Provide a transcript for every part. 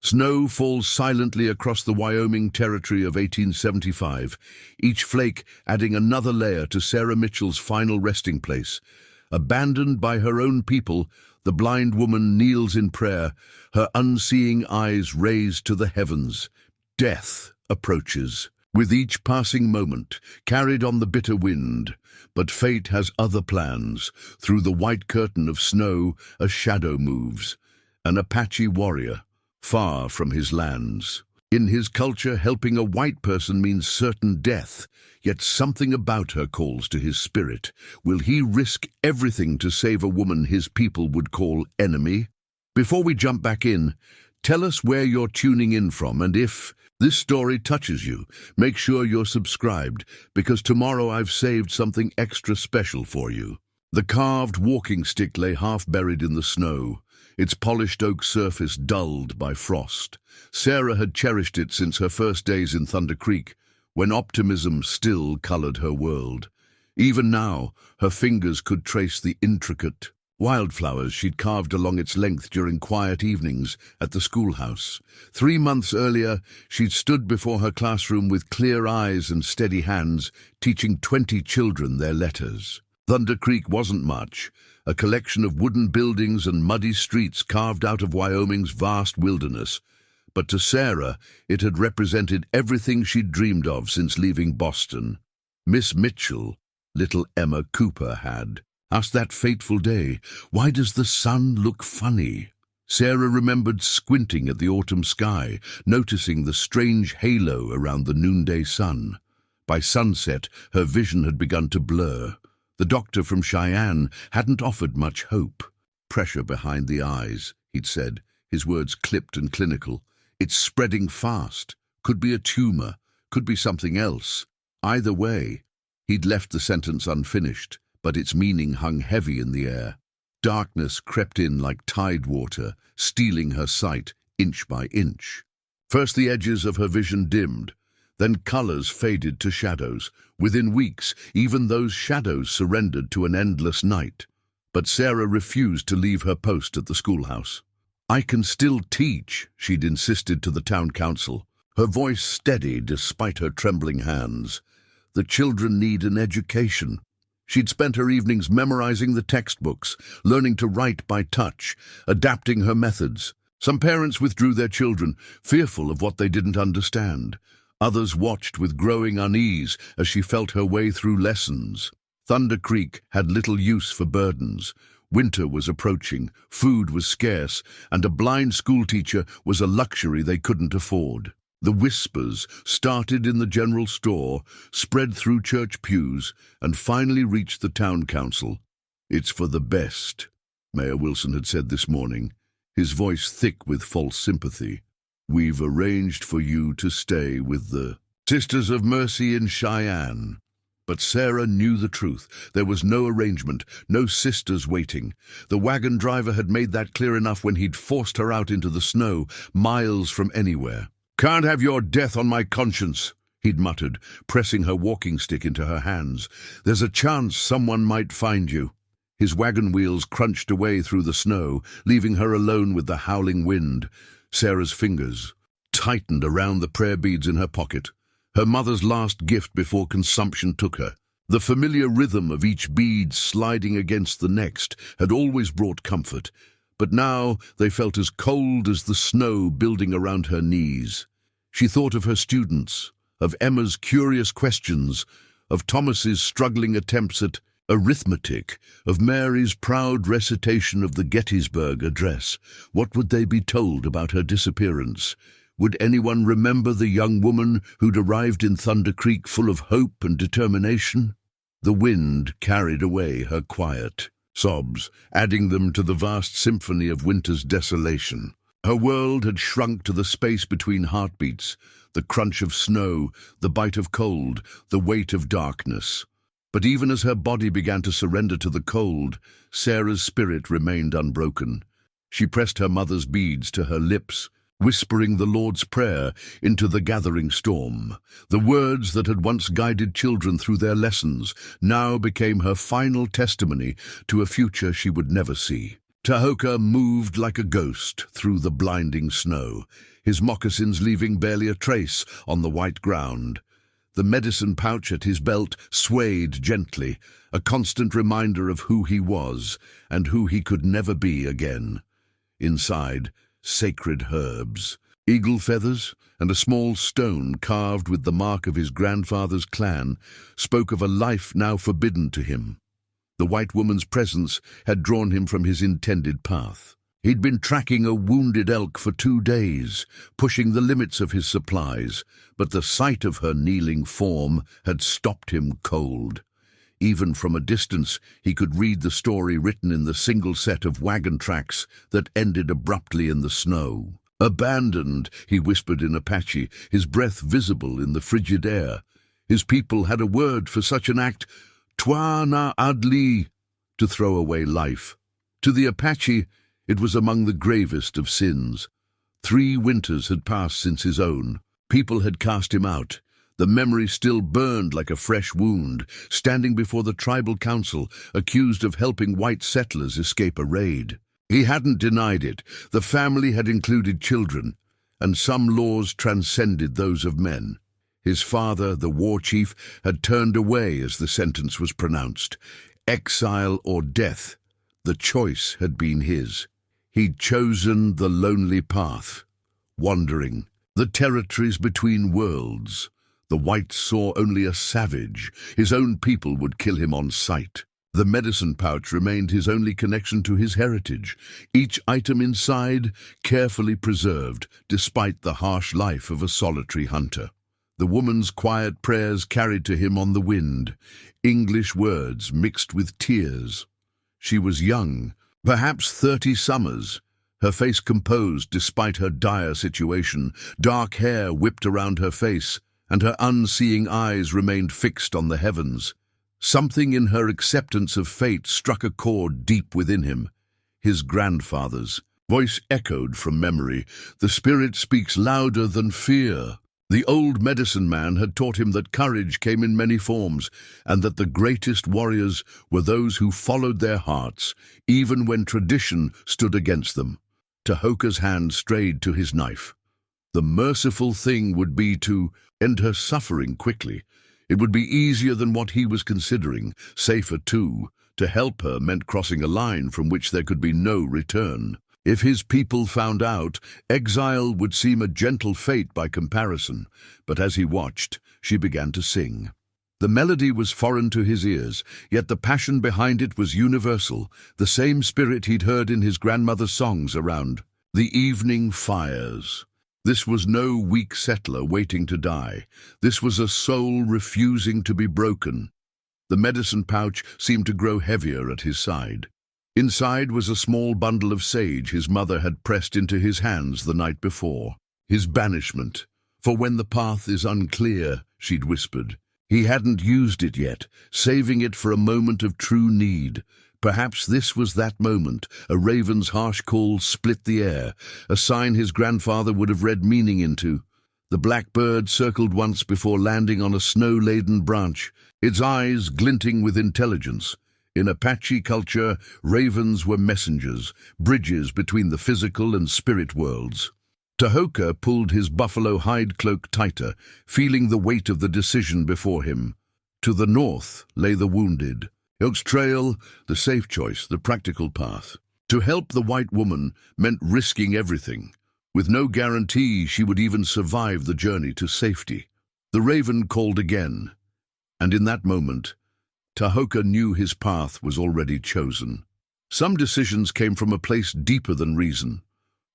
Snow falls silently across the Wyoming territory of 1875, each flake adding another layer to Sarah Mitchell's final resting place. Abandoned by her own people, the blind woman kneels in prayer, her unseeing eyes raised to the heavens. Death approaches, with each passing moment, carried on the bitter wind. But fate has other plans. Through the white curtain of snow, a shadow moves, an Apache warrior, far from his lands. In his culture, helping a white person means certain death, yet something about her calls to his spirit. Will he risk everything to save a woman his people would call enemy? Before we jump back in, tell us where you're tuning in from, and if this story touches you, make sure you're subscribed, because tomorrow I've saved something extra special for you. The carved walking stick lay half buried in the snow, its polished oak surface dulled by frost. Sarah had cherished it since her first days in Thunder Creek, when optimism still colored her world. Even now, her fingers could trace the intricate wildflowers she'd carved along its length during quiet evenings at the schoolhouse. 3 months earlier, she'd stood before her classroom with clear eyes and steady hands, teaching 20 children their letters. Thunder Creek wasn't much, a collection of wooden buildings and muddy streets carved out of Wyoming's vast wilderness. But to Sarah, it had represented everything she'd dreamed of since leaving Boston. Miss Mitchell, little Emma Cooper, had asked that fateful day, "Why does the sun look funny?" Sarah remembered squinting at the autumn sky, noticing the strange halo around the noonday sun. By sunset, her vision had begun to blur. The doctor from Cheyenne hadn't offered much hope. "Pressure behind the eyes," he'd said, his words clipped and clinical. "It's spreading fast. Could be a tumor. Could be something else. Either way." He'd left the sentence unfinished, but its meaning hung heavy in the air. Darkness crept in like tide water, stealing her sight inch by inch. First the edges of her vision dimmed, then colors faded to shadows. Within weeks, even those shadows surrendered to an endless night. But Sarah refused to leave her post at the schoolhouse. "I can still teach," she'd insisted to the town council, her voice steady despite her trembling hands. "The children need an education." She'd spent her evenings memorizing the textbooks, learning to write by touch, adapting her methods. Some parents withdrew their children, fearful of what they didn't understand. Others watched with growing unease as she felt her way through lessons. Thunder Creek had little use for burdens. Winter was approaching, food was scarce, and a blind schoolteacher was a luxury they couldn't afford. The whispers started in the general store, spread through church pews, and finally reached the town council. "It's for the best," Mayor Wilson had said this morning, his voice thick with false sympathy. "We've arranged for you to stay with the Sisters of Mercy in Cheyenne." But Sarah knew the truth. There was no arrangement, no sisters waiting. The wagon driver had made that clear enough when he'd forced her out into the snow, miles from anywhere. "Can't have your death on my conscience," he'd muttered, pressing her walking stick into her hands. "There's a chance someone might find you." His wagon wheels crunched away through the snow, leaving her alone with the howling wind. Sarah's fingers tightened around the prayer beads in her pocket, her mother's last gift before consumption took her. The familiar rhythm of each bead sliding against the next had always brought comfort, but now they felt as cold as the snow building around her knees. She thought of her students, of Emma's curious questions, of Thomas's struggling attempts at arithmetic, of Mary's proud recitation of the Gettysburg Address. What would they be told about her disappearance? Would anyone remember the young woman who'd arrived in Thunder Creek full of hope and determination? The wind carried away her quiet sobs, adding them to the vast symphony of winter's desolation. Her world had shrunk to the space between heartbeats, the crunch of snow, the bite of cold, the weight of darkness. But even as her body began to surrender to the cold, Sarah's spirit remained unbroken. She pressed her mother's beads to her lips, whispering the Lord's Prayer into the gathering storm. The words that had once guided children through their lessons now became her final testimony to a future she would never see. Tahoka moved like a ghost through the blinding snow, his moccasins leaving barely a trace on the white ground. The medicine pouch at his belt swayed gently, a constant reminder of who he was and who he could never be again. Inside, sacred herbs, eagle feathers, and a small stone carved with the mark of his grandfather's clan spoke of a life now forbidden to him. The white woman's presence had drawn him from his intended path. He'd been tracking a wounded elk for 2 days, pushing the limits of his supplies, but the sight of her kneeling form had stopped him cold. Even from a distance, he could read the story written in the single set of wagon tracks that ended abruptly in the snow. "Abandoned," he whispered in Apache, his breath visible in the frigid air. His people had a word for such an act, "Twa na adli," to throw away life. To the Apache, it was among the gravest of sins. 3 winters had passed since his own. People had cast him out. The memory still burned like a fresh wound, standing before the tribal council, accused of helping white settlers escape a raid. He hadn't denied it. The family had included children, and some laws transcended those of men. His father, the war chief, had turned away as the sentence was pronounced. Exile or death, the choice had been his. He'd chosen the lonely path, wandering, the territories between worlds. The whites saw only a savage. His own people would kill him on sight. The medicine pouch remained his only connection to his heritage, each item inside carefully preserved, despite the harsh life of a solitary hunter. The woman's quiet prayers carried to him on the wind, English words mixed with tears. She was young, perhaps 30 summers, her face composed despite her dire situation, dark hair whipped around her face, and her unseeing eyes remained fixed on the heavens. Something in her acceptance of fate struck a chord deep within him. His grandfather's voice echoed from memory. "The spirit speaks louder than fear." The old medicine man had taught him that courage came in many forms, and that the greatest warriors were those who followed their hearts, even when tradition stood against them. Tahoka's hand strayed to his knife. The merciful thing would be to end her suffering quickly. It would be easier than what he was considering, safer too. To help her meant crossing a line from which there could be no return. If his people found out, exile would seem a gentle fate by comparison. But as he watched, she began to sing. The melody was foreign to his ears, yet the passion behind it was universal, the same spirit he'd heard in his grandmother's songs around the evening fires. This was no weak settler waiting to die. This was a soul refusing to be broken. The medicine pouch seemed to grow heavier at his side. Inside was a small bundle of sage his mother had pressed into his hands the night before. His banishment. "For when the path is unclear," she'd whispered. He hadn't used it yet, saving it for a moment of true need. Perhaps this was that moment. A raven's harsh call split the air, a sign his grandfather would have read meaning into. The blackbird circled once before landing on a snow-laden branch, its eyes glinting with intelligence. In Apache culture, ravens were messengers, bridges between the physical and spirit worlds. Tahoka pulled his buffalo hide cloak tighter, feeling the weight of the decision before him. To the north lay the wounded. Elk's Trail, the safe choice, the practical path. To help the white woman meant risking everything, with no guarantee she would even survive the journey to safety. The raven called again, and in that moment, Tahoka knew his path was already chosen. Some decisions came from a place deeper than reason,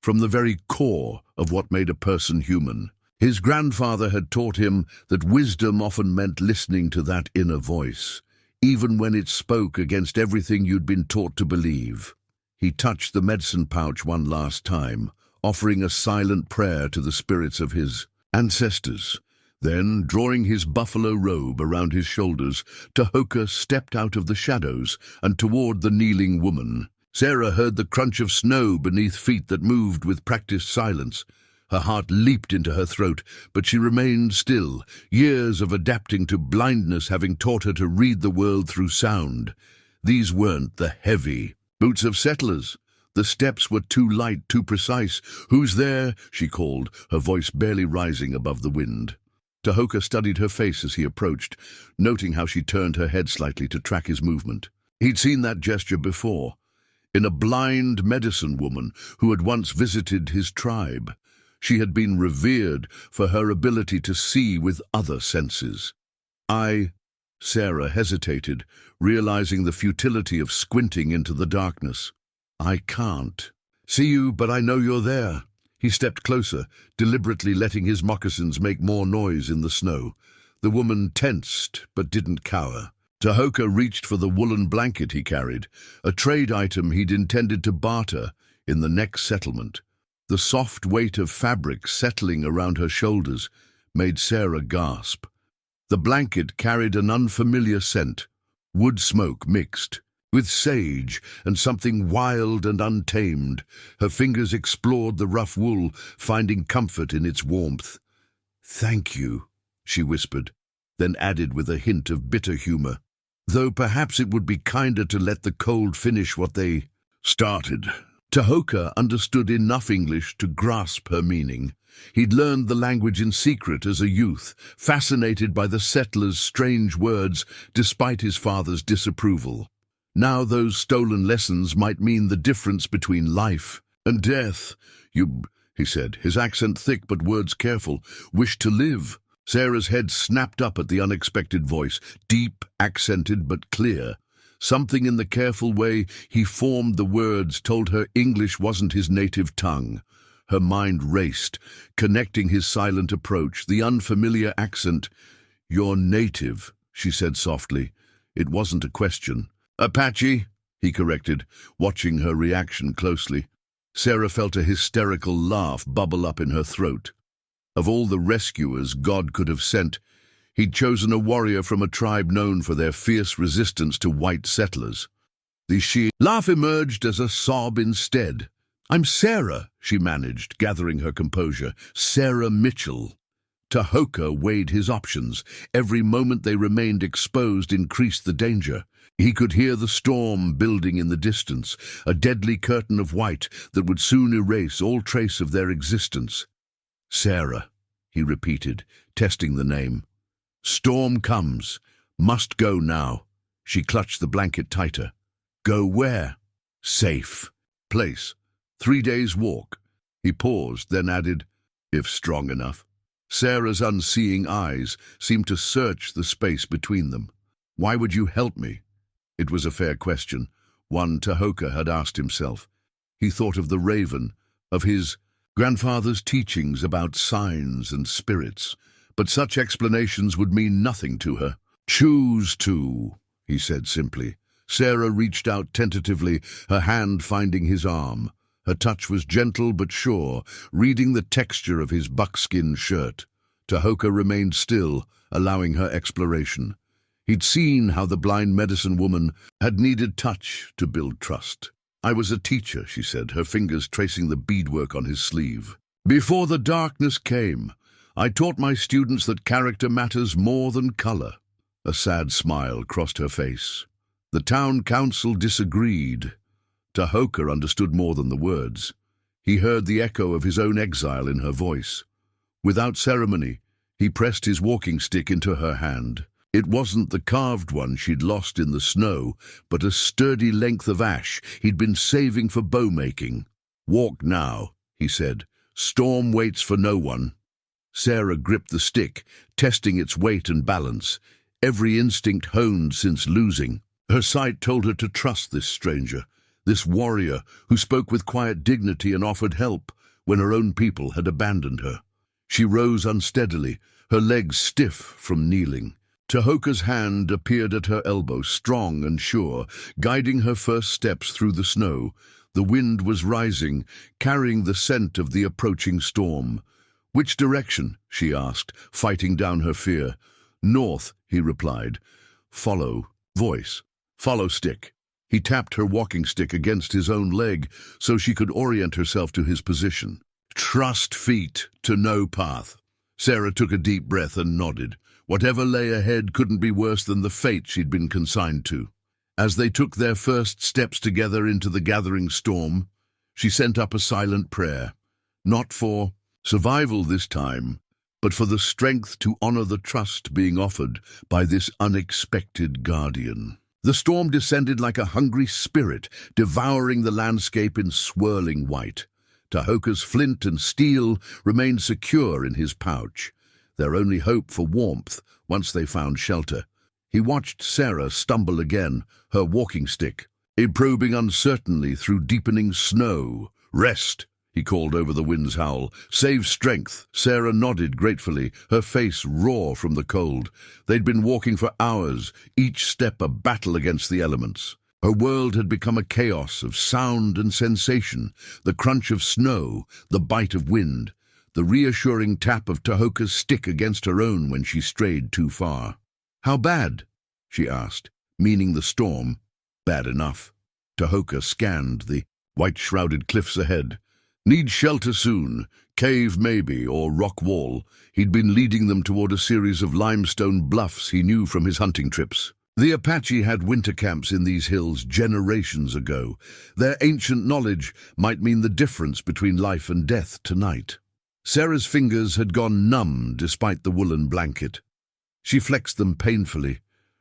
from the very core of what made a person human. His grandfather had taught him that wisdom often meant listening to that inner voice, even when it spoke against everything you'd been taught to believe. He touched the medicine pouch one last time, offering a silent prayer to the spirits of his ancestors. Then, drawing his buffalo robe around his shoulders, Tahoka stepped out of the shadows and toward the kneeling woman. Sarah heard the crunch of snow beneath feet that moved with practiced silence. Her heart leaped into her throat, but she remained still, years of adapting to blindness having taught her to read the world through sound. These weren't the heavy boots of settlers, The steps were too light, too precise. "Who's there?" she called, her voice barely rising above the wind. Tahoka studied her face as he approached, noting how she turned her head slightly to track his movement. He'd seen that gesture before, in a blind medicine woman who had once visited his tribe. She had been revered for her ability to see with other senses. Sarah hesitated, realizing the futility of squinting into the darkness. "I can't see you, but I know you're there." He stepped closer, deliberately letting his moccasins make more noise in the snow. The woman tensed, but didn't cower. Tahoka reached for the woolen blanket he carried, a trade item he'd intended to barter in the next settlement. The soft weight of fabric settling around her shoulders made Sarah gasp. The blanket carried an unfamiliar scent, wood smoke mixed with sage and something wild and untamed. Her fingers explored the rough wool, finding comfort in its warmth. "Thank you," she whispered, then added with a hint of bitter humor, "though perhaps it would be kinder to let the cold finish what they started." Tahoka understood enough English to grasp her meaning. He'd learned the language in secret as a youth, fascinated by the settlers' strange words despite his father's disapproval. Now those stolen lessons might mean the difference between life and death. He said, his accent thick but words careful, "wish to live." Sarah's head snapped up at the unexpected voice, deep, accented but clear. Something in the careful way he formed the words told her English wasn't his native tongue. Her mind raced, connecting his silent approach, the unfamiliar accent. "You're native," she said softly. It wasn't a question. "Apache," he corrected, watching her reaction closely. Sarah felt a hysterical laugh bubble up in her throat. Of all the rescuers God could have sent, he'd chosen a warrior from a tribe known for their fierce resistance to white settlers. The laugh emerged as a sob instead. "I'm Sarah," she managed, gathering her composure. "Sarah Mitchell." Tahoka weighed his options. Every moment they remained exposed increased the danger. He could hear the storm building in the distance, a deadly curtain of white that would soon erase all trace of their existence. "Sarah," he repeated, testing the name. "Storm comes. Must go now." She clutched the blanket tighter. "Go where?" "Safe place. 3 days' walk." He paused, then added, "if strong enough." Sarah's unseeing eyes seemed to search the space between them. "Why would you help me?" It was a fair question, one Tahoka had asked himself. He thought of the raven, of his grandfather's teachings about signs and spirits, but such explanations would mean nothing to her. "Choose to," he said simply. Sarah reached out tentatively, her hand finding his arm. Her touch was gentle but sure, reading the texture of his buckskin shirt. Tahoka remained still, allowing her exploration. He'd seen how the blind medicine woman had needed touch to build trust. "I was a teacher," she said, her fingers tracing the beadwork on his sleeve. "Before the darkness came, I taught my students that character matters more than color." A sad smile crossed her face. The town council disagreed. Tahoka understood more than the words. He heard the echo of his own exile in her voice. Without ceremony, he pressed his walking stick into her hand. It wasn't the carved one she'd lost in the snow, but a sturdy length of ash he'd been saving for bow-making. "Walk now," he said. "Storm waits for no one." Sarah gripped the stick, testing its weight and balance, every instinct honed since losing. Her sight told her to trust this stranger, this warrior who spoke with quiet dignity and offered help when her own people had abandoned her. She rose unsteadily, her legs stiff from kneeling. Tahoka's hand appeared at her elbow, strong and sure, guiding her first steps through the snow. The wind was rising, carrying the scent of the approaching storm. "Which direction?" she asked, fighting down her fear. "North," he replied. "Follow." Voice. "Follow stick." He tapped her walking stick against his own leg so she could orient herself to his position. "Trust feet to know path." Sarah took a deep breath and nodded. Whatever lay ahead couldn't be worse than the fate she'd been consigned to. As they took their first steps together into the gathering storm, She sent up a silent prayer, not for survival this time, but for the strength to honor the trust being offered by this unexpected guardian. The storm descended like a hungry spirit, devouring the landscape in swirling white. Tahoka's flint and steel remained secure in his pouch, their only hope for warmth once they found shelter. He watched Sarah stumble again, her walking stick, probing uncertainly through deepening snow. "Rest," he called over the wind's howl. "Save strength." Sarah nodded gratefully, her face raw from the cold. They'd been walking for hours, each step a battle against the elements. Her world had become a chaos of sound and sensation, the crunch of snow, the bite of wind, the reassuring tap of Tahoka's stick against her own when she strayed too far. "How bad?" she asked, meaning the storm. "Bad enough." Tahoka scanned the white-shrouded cliffs ahead. "Need shelter soon. Cave maybe, or rock wall." He'd been leading them toward a series of limestone bluffs he knew from his hunting trips. The Apache had winter camps in these hills generations ago. Their ancient knowledge might mean the difference between life and death tonight. Sarah's fingers had gone numb despite the woolen blanket. She flexed them painfully,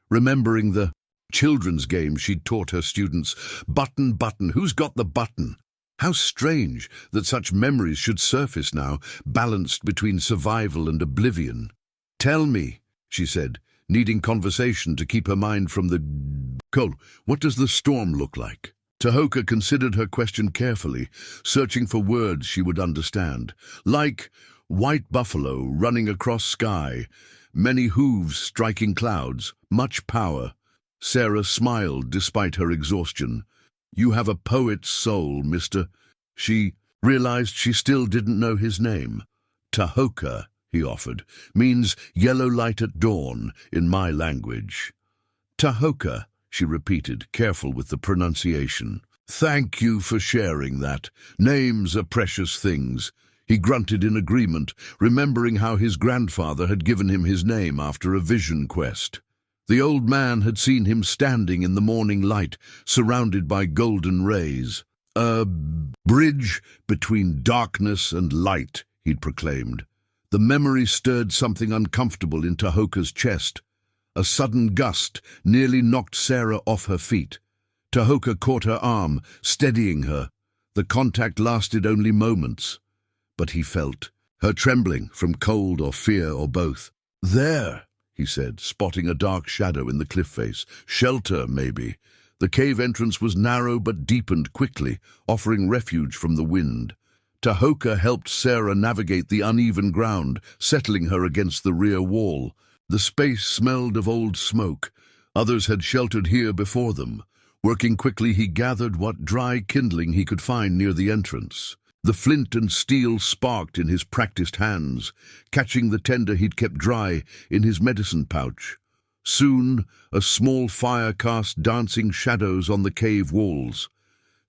remembering the children's game she'd taught her students. Button, button, who's got the button? How strange that such memories should surface now, balanced between survival and oblivion. "Tell me," she said, needing conversation to keep her mind from the cold. "What does the storm look like?" Tahoka considered her question carefully, searching for words she would understand. "Like white buffalo running across sky, many hooves striking clouds, much power." Sarah smiled despite her exhaustion. "You have a poet's soul, mister." She realized she still didn't know his name. "Tahoka," he offered, "means yellow light at dawn in my language." "Tahoka," she repeated, careful with the pronunciation. "Thank you for sharing that. Names are precious things." He grunted in agreement, remembering how his grandfather had given him his name after a vision quest. The old man had seen him standing in the morning light, surrounded by golden rays. "A bridge between darkness and light," he'd proclaimed. The memory stirred something uncomfortable in Tahoka's chest. A sudden gust nearly knocked Sarah off her feet. Tahoka caught her arm, steadying her. The contact lasted only moments, but he felt her trembling from cold or fear or both. "There," he said, spotting a dark shadow in the cliff face. "Shelter, maybe." The cave entrance was narrow but deepened quickly, offering refuge from the wind. Tahoka helped Sarah navigate the uneven ground, settling her against the rear wall. The space smelled of old smoke. Others had sheltered here before them. Working quickly, he gathered what dry kindling he could find near the entrance. The flint and steel sparked in his practiced hands, catching the tinder he'd kept dry in his medicine pouch. Soon, a small fire cast dancing shadows on the cave walls.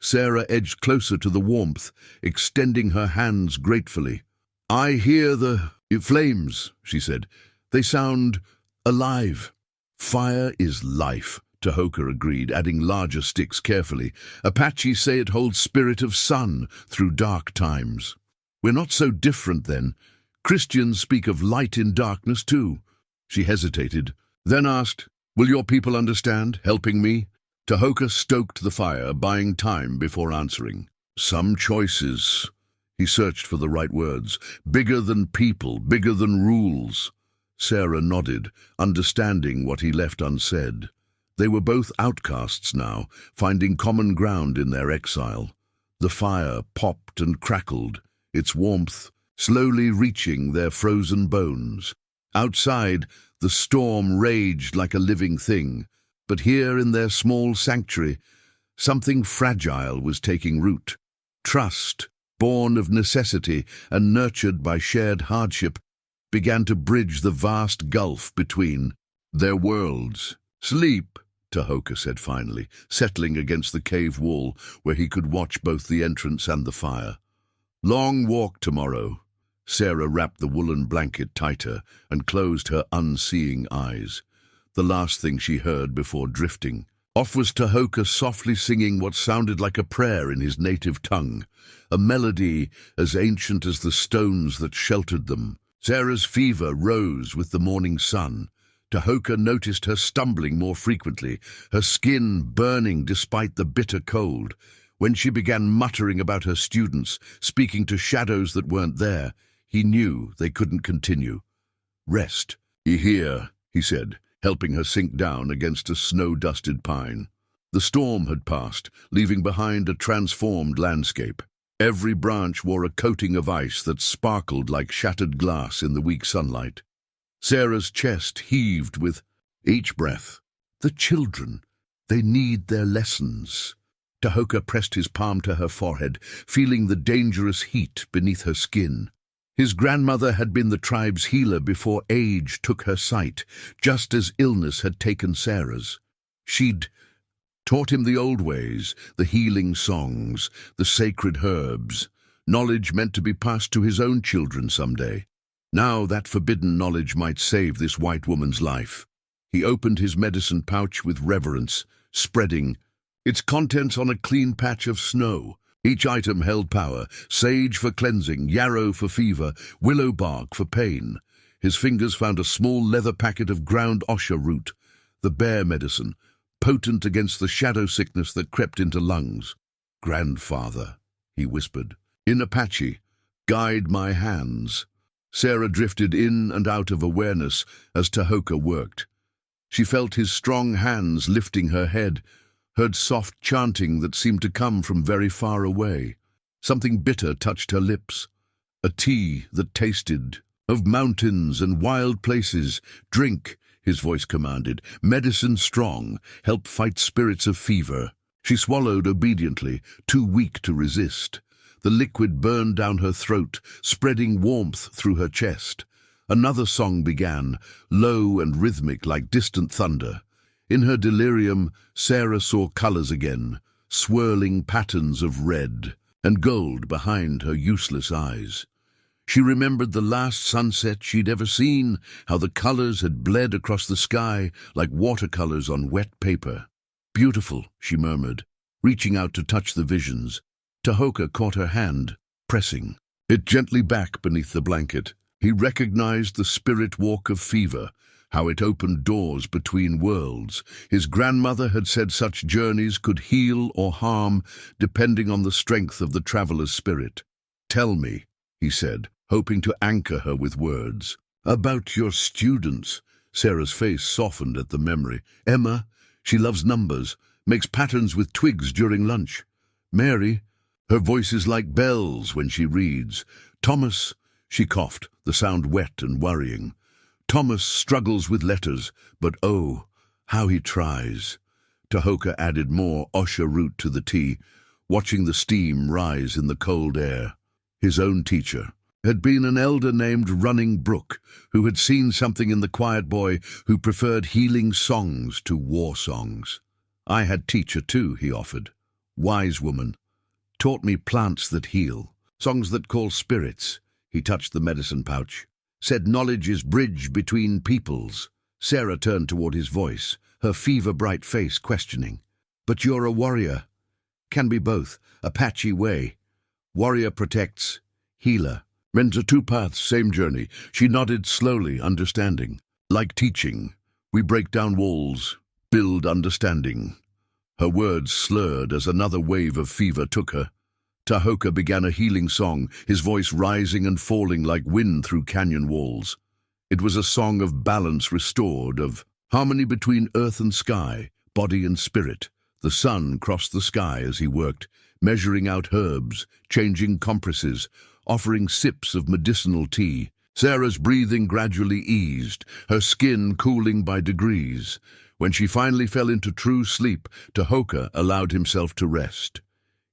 Sarah edged closer to the warmth, extending her hands gratefully. "I hear the flames," she said. "They sound alive." "Fire is life," Tahoka agreed, adding larger sticks carefully. "Apache say it holds spirit of sun through dark times." "We're not so different then. Christians speak of light in darkness too." She hesitated, then asked, "Will your people understand, helping me?" Tahoka stoked the fire, buying time before answering. "Some choices." He searched for the right words. "Bigger than people, bigger than rules." Sarah nodded, understanding what he left unsaid. They were both outcasts now, finding common ground in their exile. The fire popped and crackled, its warmth slowly reaching their frozen bones. Outside, the storm raged like a living thing, but here in their small sanctuary, something fragile was taking root. Trust, born of necessity and nurtured by shared hardship, began to bridge the vast gulf between their worlds. "Sleep," Tahoka said finally, settling against the cave wall where he could watch both the entrance and the fire. "Long walk tomorrow." Sarah wrapped the woolen blanket tighter and closed her unseeing eyes. The last thing she heard before drifting Off was Tahoka softly singing what sounded like a prayer in his native tongue, a melody as ancient as the stones that sheltered them. Sarah's fever rose with the morning sun. Tahoka noticed her stumbling more frequently, her skin burning despite the bitter cold. When she began muttering about her students, speaking to shadows that weren't there, he knew they couldn't continue. "Rest. Here," he said, helping her sink down against a snow-dusted pine. The storm had passed, leaving behind a transformed landscape. Every branch wore a coating of ice that sparkled like shattered glass in the weak sunlight. Sarah's chest heaved with each breath. The children, they need their lessons. Tahoka pressed his palm to her forehead, feeling the dangerous heat beneath her skin. His grandmother had been the tribe's healer before age took her sight, just as illness had taken Sarah's. She'd taught him the old ways, the healing songs, the sacred herbs, knowledge meant to be passed to his own children someday. Now that forbidden knowledge might save this white woman's life. He opened his medicine pouch with reverence, spreading its contents on a clean patch of snow. Each item held power: sage for cleansing, yarrow for fever, willow bark for pain. His fingers found a small leather packet of ground osha root, the bear medicine, potent against the shadow sickness that crept into lungs. "Grandfather," he whispered, "in Apache, guide my hands." Sarah drifted in and out of awareness as Tahoka worked. She felt his strong hands lifting her head, heard soft chanting that seemed to come from very far away. Something bitter touched her lips, a tea that tasted of mountains and wild places. "Drink," his voice commanded. "Medicine strong, help fight spirits of fever." She swallowed obediently, too weak to resist. The liquid burned down her throat, spreading warmth through her chest. Another song began, low and rhythmic like distant thunder. In her delirium, Sarah saw colors again, swirling patterns of red and gold behind her useless eyes. She remembered the last sunset she'd ever seen, how the colors had bled across the sky like watercolors on wet paper. "Beautiful," she murmured, reaching out to touch the visions. Tahoka caught her hand, pressing it gently back beneath the blanket. He recognized the spirit walk of fever, how it opened doors between worlds. His grandmother had said such journeys could heal or harm, depending on the strength of the traveler's spirit. "Tell me," he said, hoping to anchor her with words. "About your students." Sarah's face softened at the memory. "Emma, she loves numbers, makes patterns with twigs during lunch. Mary, her voice is like bells when she reads. Thomas," she coughed, the sound wet and worrying. "Thomas struggles with letters, but oh, how he tries." Tahoka added more osha root to the tea, watching the steam rise in the cold air. His own teacher had been an elder named Running Brook, who had seen something in the quiet boy who preferred healing songs to war songs. "I had teacher too," he offered. "Wise woman. Taught me plants that heal, songs that call spirits." He touched the medicine pouch. "Said knowledge is bridge between peoples." Sarah turned toward his voice, her fever-bright face questioning. "But you're a warrior." "Can be both. Apache way. Warrior protects, healer." "Meant two paths, same journey." She nodded slowly, understanding. "Like teaching. We break down walls, build understanding." Her words slurred as another wave of fever took her. Tahoka began a healing song, his voice rising and falling like wind through canyon walls. It was a song of balance restored, of harmony between earth and sky, body and spirit. The sun crossed the sky as he worked, measuring out herbs, changing compresses, offering sips of medicinal tea. Sarah's breathing gradually eased, her skin cooling by degrees. When she finally fell into true sleep, Tahoka allowed himself to rest.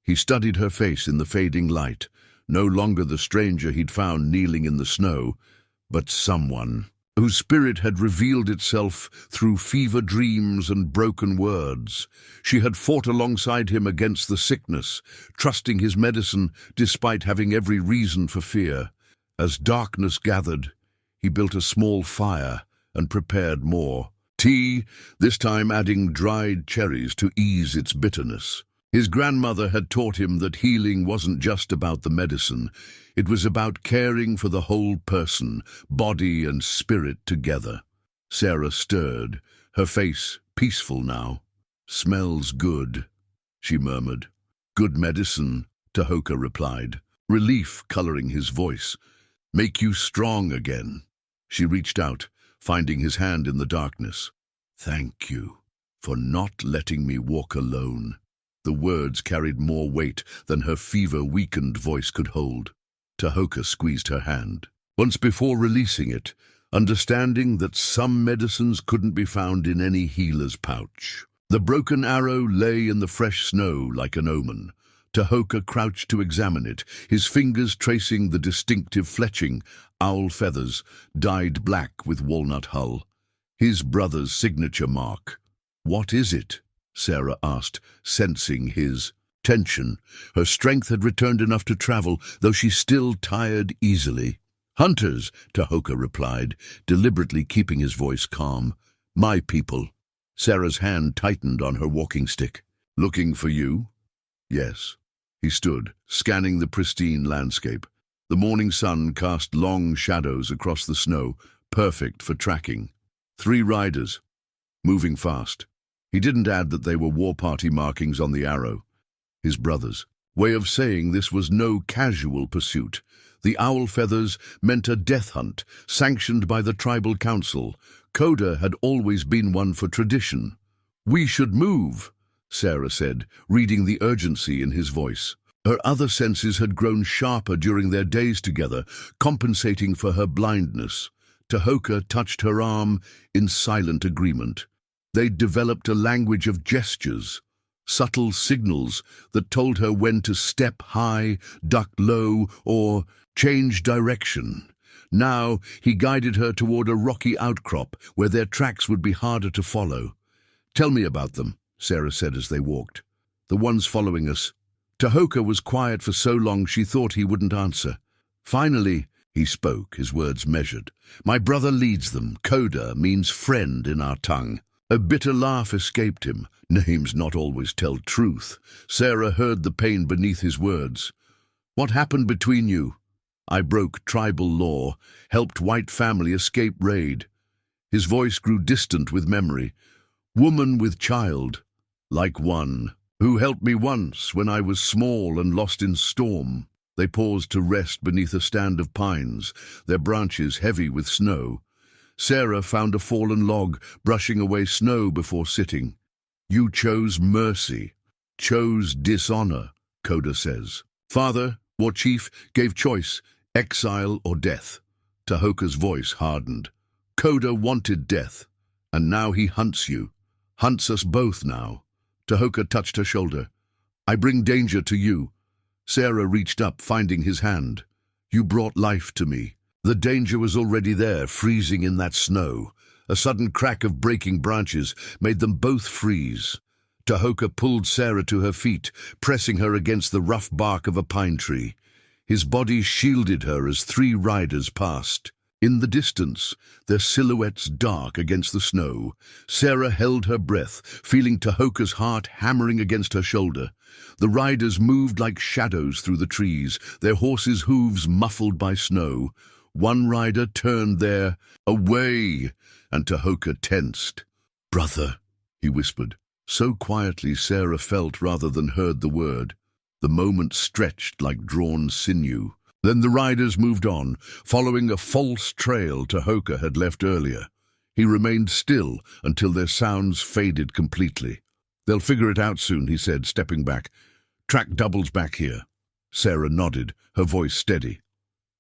He studied her face in the fading light, no longer the stranger he'd found kneeling in the snow, but someone whose spirit had revealed itself through fever dreams and broken words. She had fought alongside him against the sickness, trusting his medicine despite having every reason for fear. As darkness gathered, he built a small fire and prepared more. Tea, this time adding dried cherries to ease its bitterness. His grandmother had taught him that healing wasn't just about the medicine. It was about caring for the whole person, body and spirit together. Sarah stirred, her face peaceful now. "Smells good," she murmured. "Good medicine," Tahoka replied, relief coloring his voice. "Make you strong again." She reached out, finding his hand in the darkness. "Thank you for not letting me walk alone." The words carried more weight than her fever-weakened voice could hold. Tahoka squeezed her hand, once before releasing it, understanding that some medicines couldn't be found in any healer's pouch. The broken arrow lay in the fresh snow like an omen. Tahoka crouched to examine it, his fingers tracing the distinctive fletching, owl feathers, dyed black with walnut hull. His brother's signature mark. "What is it?" Sarah asked, sensing his tension. Her strength had returned enough to travel, though she still tired easily. "Hunters," Tahoka replied, deliberately keeping his voice calm. "My people." Sarah's hand tightened on her walking stick. "Looking for you?" "Yes." He stood, scanning the pristine landscape. The morning sun cast long shadows across the snow, perfect for tracking. 3 riders, moving fast. He didn't add that they were war party markings on the arrow. His brothers' way of saying this was no casual pursuit. The owl feathers meant a death hunt, sanctioned by the tribal council. Coda had always been one for tradition. "We should move," Sarah said, reading the urgency in his voice. Her other senses had grown sharper during their days together, compensating for her blindness. Tahoka touched her arm in silent agreement. They'd developed a language of gestures, subtle signals that told her when to step high, duck low, or change direction. Now he guided her toward a rocky outcrop where their tracks would be harder to follow. "Tell me about them," Sarah said as they walked. "The ones following us." Tahoka was quiet for so long she thought he wouldn't answer. Finally, he spoke, his words measured. "My brother leads them. Coda means friend in our tongue." A bitter laugh escaped him. Names not always tell truth. Sarah heard the pain beneath his words. "What happened between you?" "I broke tribal law, helped white family escape raid." His voice grew distant with memory. "Woman with child, like one who helped me once when I was small and lost in storm." They paused to rest beneath a stand of pines, their branches heavy with snow. Sarah found a fallen log, brushing away snow before sitting. "You chose mercy, chose dishonor," Coda says. "Father, or chief, gave choice, exile or death." Tahoka's voice hardened. "Coda wanted death, and now he hunts you. Hunts us both now." Tahoka touched her shoulder. "I bring danger to you." Sarah reached up, finding his hand. "You brought life to me." The danger was already there, freezing in that snow. A sudden crack of breaking branches made them both freeze. Tahoka pulled Sarah to her feet, pressing her against the rough bark of a pine tree. His body shielded her as 3 riders passed. In the distance, their silhouettes dark against the snow, Sarah held her breath, feeling Tahoka's heart hammering against her shoulder. The riders moved like shadows through the trees, their horses' hooves muffled by snow. One rider turned there, away, and Tahoka tensed. "Brother," he whispered, so quietly Sarah felt rather than heard the word. The moment stretched like drawn sinew. Then the riders moved on, following a false trail Tahoka had left earlier. He remained still until their sounds faded completely. "They'll figure it out soon," he said, stepping back. "Track doubles back here." Sarah nodded, her voice steady.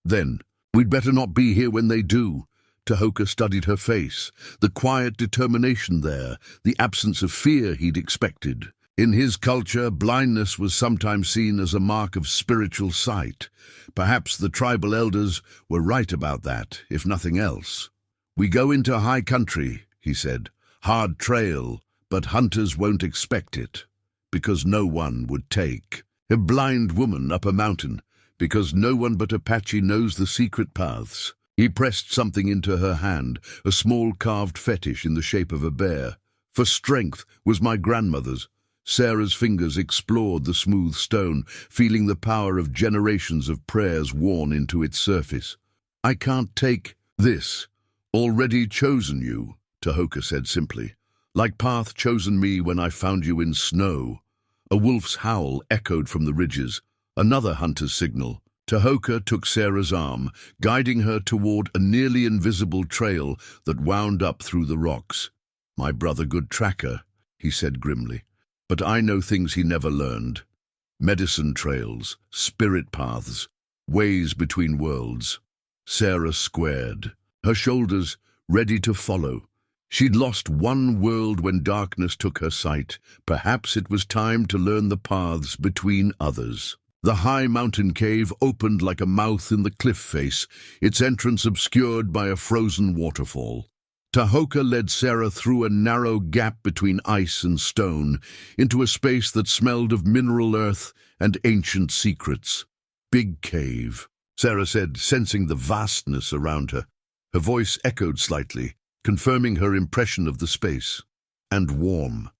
Then, "We'd better not be here when they do." Tahoka studied her face, the quiet determination there, the absence of fear he'd expected. In his culture, blindness was sometimes seen as a mark of spiritual sight. Perhaps the tribal elders were right about that, if nothing else. "We go into high country," he said. "Hard trail, but hunters won't expect it, because no one would take. A blind woman up a mountain, because no one but Apache knows the secret paths. He pressed something into her hand, a small carved fetish in the shape of a bear. For strength was my grandmother's. Sarah's fingers explored the smooth stone, feeling the power of generations of prayers worn into its surface. I can't take this. Already chosen you, Tahoka said simply. Like Path chosen me when I found you in snow. A wolf's howl echoed from the ridges. Another hunter's signal. Tahoka took Sarah's arm, guiding her toward a nearly invisible trail that wound up through the rocks. My brother good tracker, he said grimly. But I know things he never learned. Medicine trails, spirit paths, ways between worlds. Sarah squared, her shoulders ready to follow. She'd lost one world when darkness took her sight. Perhaps it was time to learn the paths between others. The high mountain cave opened like a mouth in the cliff face, its entrance obscured by a frozen waterfall. Tahoka led Sarah through a narrow gap between ice and stone, into a space that smelled of mineral earth and ancient secrets. Big cave, Sarah said, sensing the vastness around her. Her voice echoed slightly, confirming her impression of the space. And warm.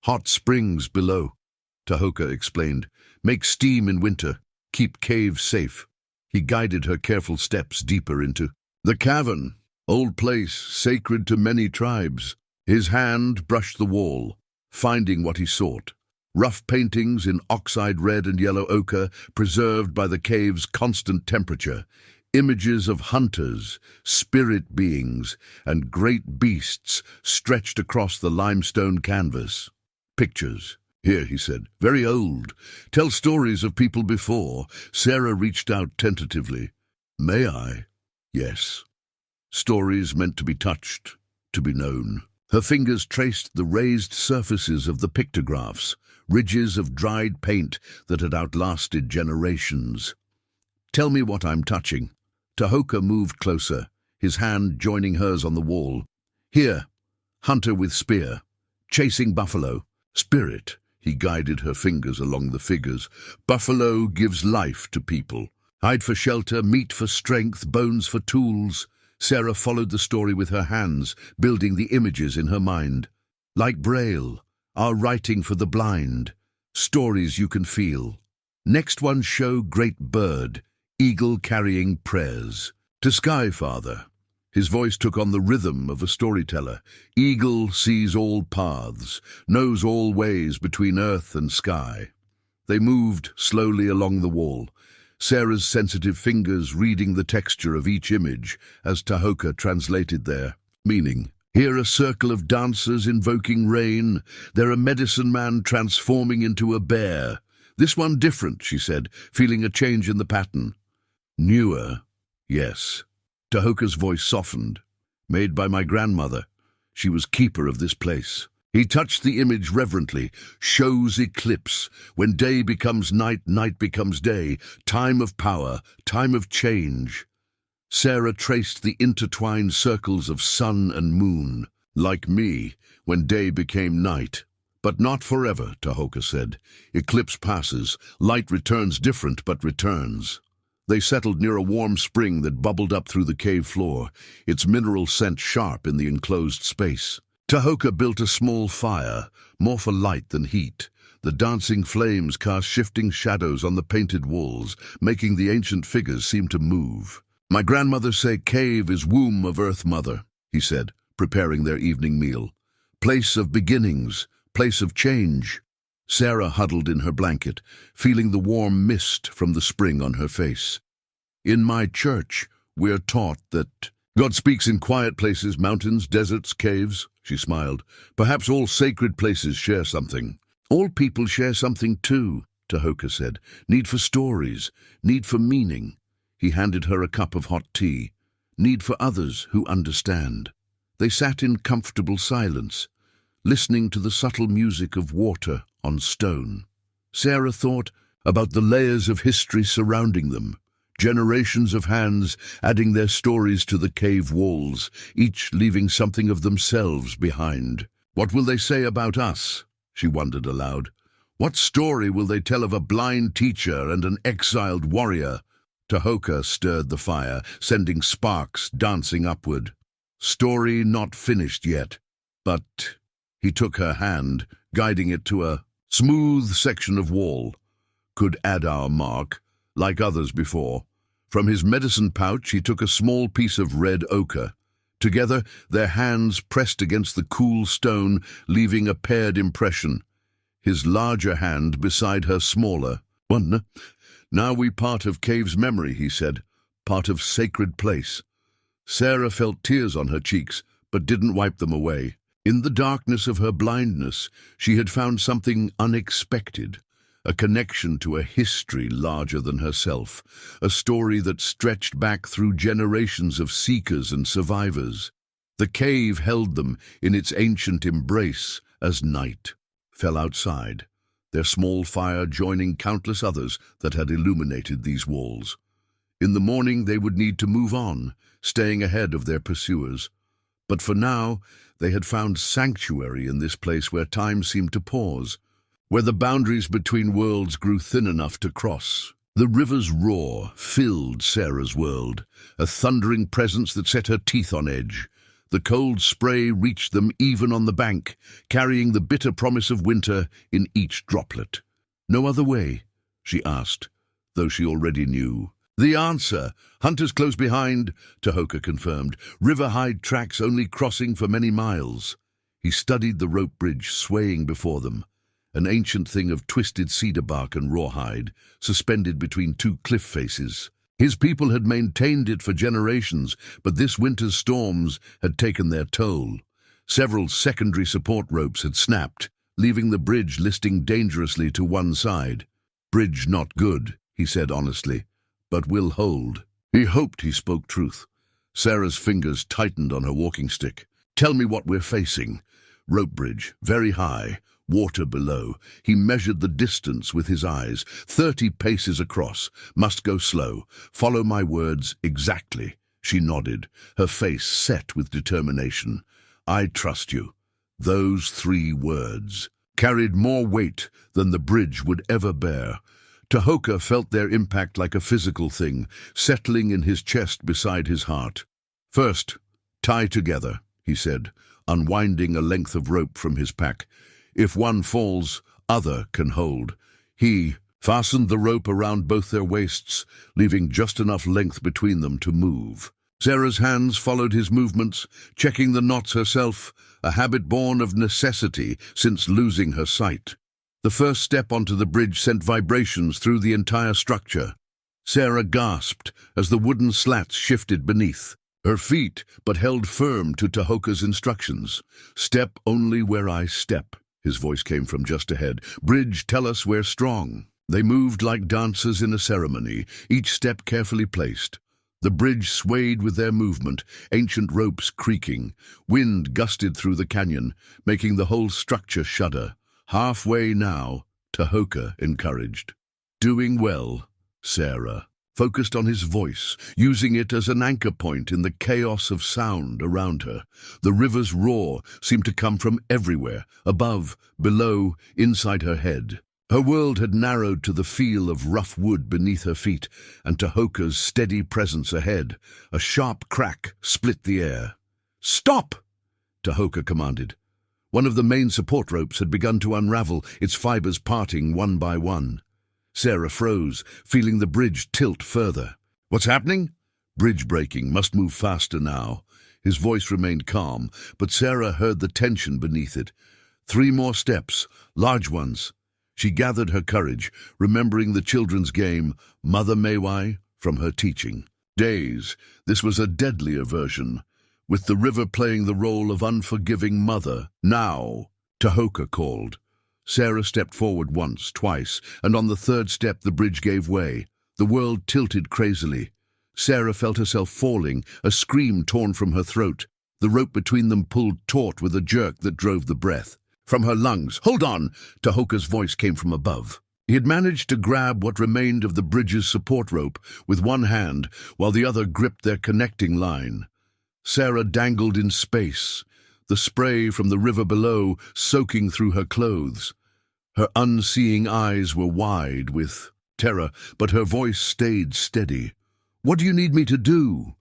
Hot springs below, Tahoka explained. Make steam in winter, keep caves safe. He guided her careful steps deeper into the cavern. Old place, sacred to many tribes. His hand brushed the wall, finding what he sought. Rough paintings in oxide red and yellow ochre, preserved by the cave's constant temperature. Images of hunters, spirit beings, and great beasts stretched across the limestone canvas. Pictures. Here, he said, very old. Tell stories of people before. Sarah reached out tentatively. May I? Yes. Stories meant to be touched, to be known. Her fingers traced the raised surfaces of the pictographs, ridges of dried paint that had outlasted generations. Tell me what I'm touching. Tahoka moved closer, his hand joining hers on the wall. Here, hunter with spear, chasing buffalo, spirit. He guided her fingers along the figures. Buffalo gives life to people. Hide for shelter, meat for strength, bones for tools. Sarah followed the story with her hands, building the images in her mind. Like Braille, our writing for the blind. Stories you can feel. Next one show great bird, eagle carrying prayers. To Sky Father. His voice took on the rhythm of a storyteller. Eagle sees all paths, knows all ways between earth and sky. They moved slowly along the wall, Sarah's sensitive fingers reading the texture of each image as Tahoka translated their meaning. Here a circle of dancers invoking rain, there a medicine man transforming into a bear. This one different, she said, feeling a change in the pattern. Newer, yes. Tahoka's voice softened. Made by my grandmother. She was keeper of this place. He touched the image reverently. Shows eclipse. When day becomes night, night becomes day. Time of power, time of change. Sarah traced the intertwined circles of sun and moon. Like me, when day became night. But not forever, Tahoka said. Eclipse passes. Light returns different, but returns. They settled near a warm spring that bubbled up through the cave floor, its mineral scent sharp in the enclosed space. Tahoka built a small fire, more for light than heat. The dancing flames cast shifting shadows on the painted walls, making the ancient figures seem to move. My grandmother say cave is womb of Earth Mother, he said, preparing their evening meal. Place of beginnings, place of change. Sarah huddled in her blanket, feeling the warm mist from the spring on her face. In my church, we're taught that God speaks in quiet places, mountains, deserts, caves, she smiled. Perhaps all sacred places share something. All people share something too, Tahoka said. Need for stories, need for meaning. He handed her a cup of hot tea. Need for others who understand. They sat in comfortable silence, listening to the subtle music of water on stone. Sarah thought about the layers of history surrounding them, generations of hands adding their stories to the cave walls, each leaving something of themselves behind. What will they say about us? She wondered aloud. What story will they tell of a blind teacher and an exiled warrior? Tahoka stirred the fire, sending sparks dancing upward. Story not finished yet, but he took her hand, guiding it to a smooth section of wall. Could add our mark, like others before. From his medicine pouch he took a small piece of red ochre. Together, their hands pressed against the cool stone, leaving a paired impression. His larger hand beside her smaller. "One. Now we part of cave's memory," he said, "part of sacred place." Sarah felt tears on her cheeks, but didn't wipe them away. In the darkness of her blindness, she had found something unexpected, a connection to a history larger than herself, a story that stretched back through generations of seekers and survivors. The cave held them in its ancient embrace as night fell outside, their small fire joining countless others that had illuminated these walls. In the morning they would need to move on, staying ahead of their pursuers. But for now, they had found sanctuary in this place where time seemed to pause, where the boundaries between worlds grew thin enough to cross. The river's roar filled Sarah's world, a thundering presence that set her teeth on edge. The cold spray reached them even on the bank, carrying the bitter promise of winter in each droplet. "No other way?" she asked, though she already knew. "The answer. Hunters close behind," Tahoka confirmed. "River-hide tracks only crossing for many miles." He studied the rope bridge swaying before them, an ancient thing of twisted cedar bark and rawhide, suspended between two cliff faces. His people had maintained it for generations, but this winter's storms had taken their toll. Several secondary support ropes had snapped, leaving the bridge listing dangerously to one side. "Bridge not good," he said honestly, "but will hold." He hoped he spoke truth. Sarah's fingers tightened on her walking stick. "Tell me what we're facing." Rope bridge, very high, water below. He measured the distance with his eyes. 30 paces across. Must go slow. Follow my words exactly. She nodded, her face set with determination. "I trust you." Those 3 words carried more weight than the bridge would ever bear. Tahoka felt their impact like a physical thing, settling in his chest beside his heart. "First, tie together," he said, unwinding a length of rope from his pack. "If one falls, other can hold." He fastened the rope around both their waists, leaving just enough length between them to move. Sarah's hands followed his movements, checking the knots herself, a habit born of necessity since losing her sight. The first step onto the bridge sent vibrations through the entire structure. Sarah gasped as the wooden slats shifted beneath. Her feet but held firm to Tahoka's instructions. "Step only where I step." His voice came from just ahead. "Bridge, tell us we're strong." They moved like dancers in a ceremony, each step carefully placed. The bridge swayed with their movement, ancient ropes creaking. Wind gusted through the canyon, making the whole structure shudder. "Halfway now," Tahoka encouraged. "Doing well, Sarah." Focused on his voice, using it as an anchor point in the chaos of sound around her. The river's roar seemed to come from everywhere, above, below, inside her head. Her world had narrowed to the feel of rough wood beneath her feet, and Tahoka's steady presence ahead. A sharp crack split the air. "Stop!" Tahoka commanded. One of the main support ropes had begun to unravel, its fibers parting one by one. Sarah froze, feeling the bridge tilt further. "What's happening?" "Bridge breaking, must move faster now." His voice remained calm, but Sarah heard the tension beneath it. 3 more steps, large ones. She gathered her courage, remembering the children's game, Mother Maywai, from her teaching. Days, this was a deadlier version, with the river playing the role of unforgiving mother. "Now," Tahoka called. Sarah stepped forward once, twice, and on the 3rd step the bridge gave way. The world tilted crazily. Sarah felt herself falling, a scream torn from her throat. The rope between them pulled taut with a jerk that drove the breath from her lungs. "Hold on!" Tahoka's voice came from above. He had managed to grab what remained of the bridge's support rope with one hand, while the other gripped their connecting line. Sarah dangled in space, the spray from the river below soaking through her clothes. Her unseeing eyes were wide with terror, but her voice stayed steady. What do you need me to do?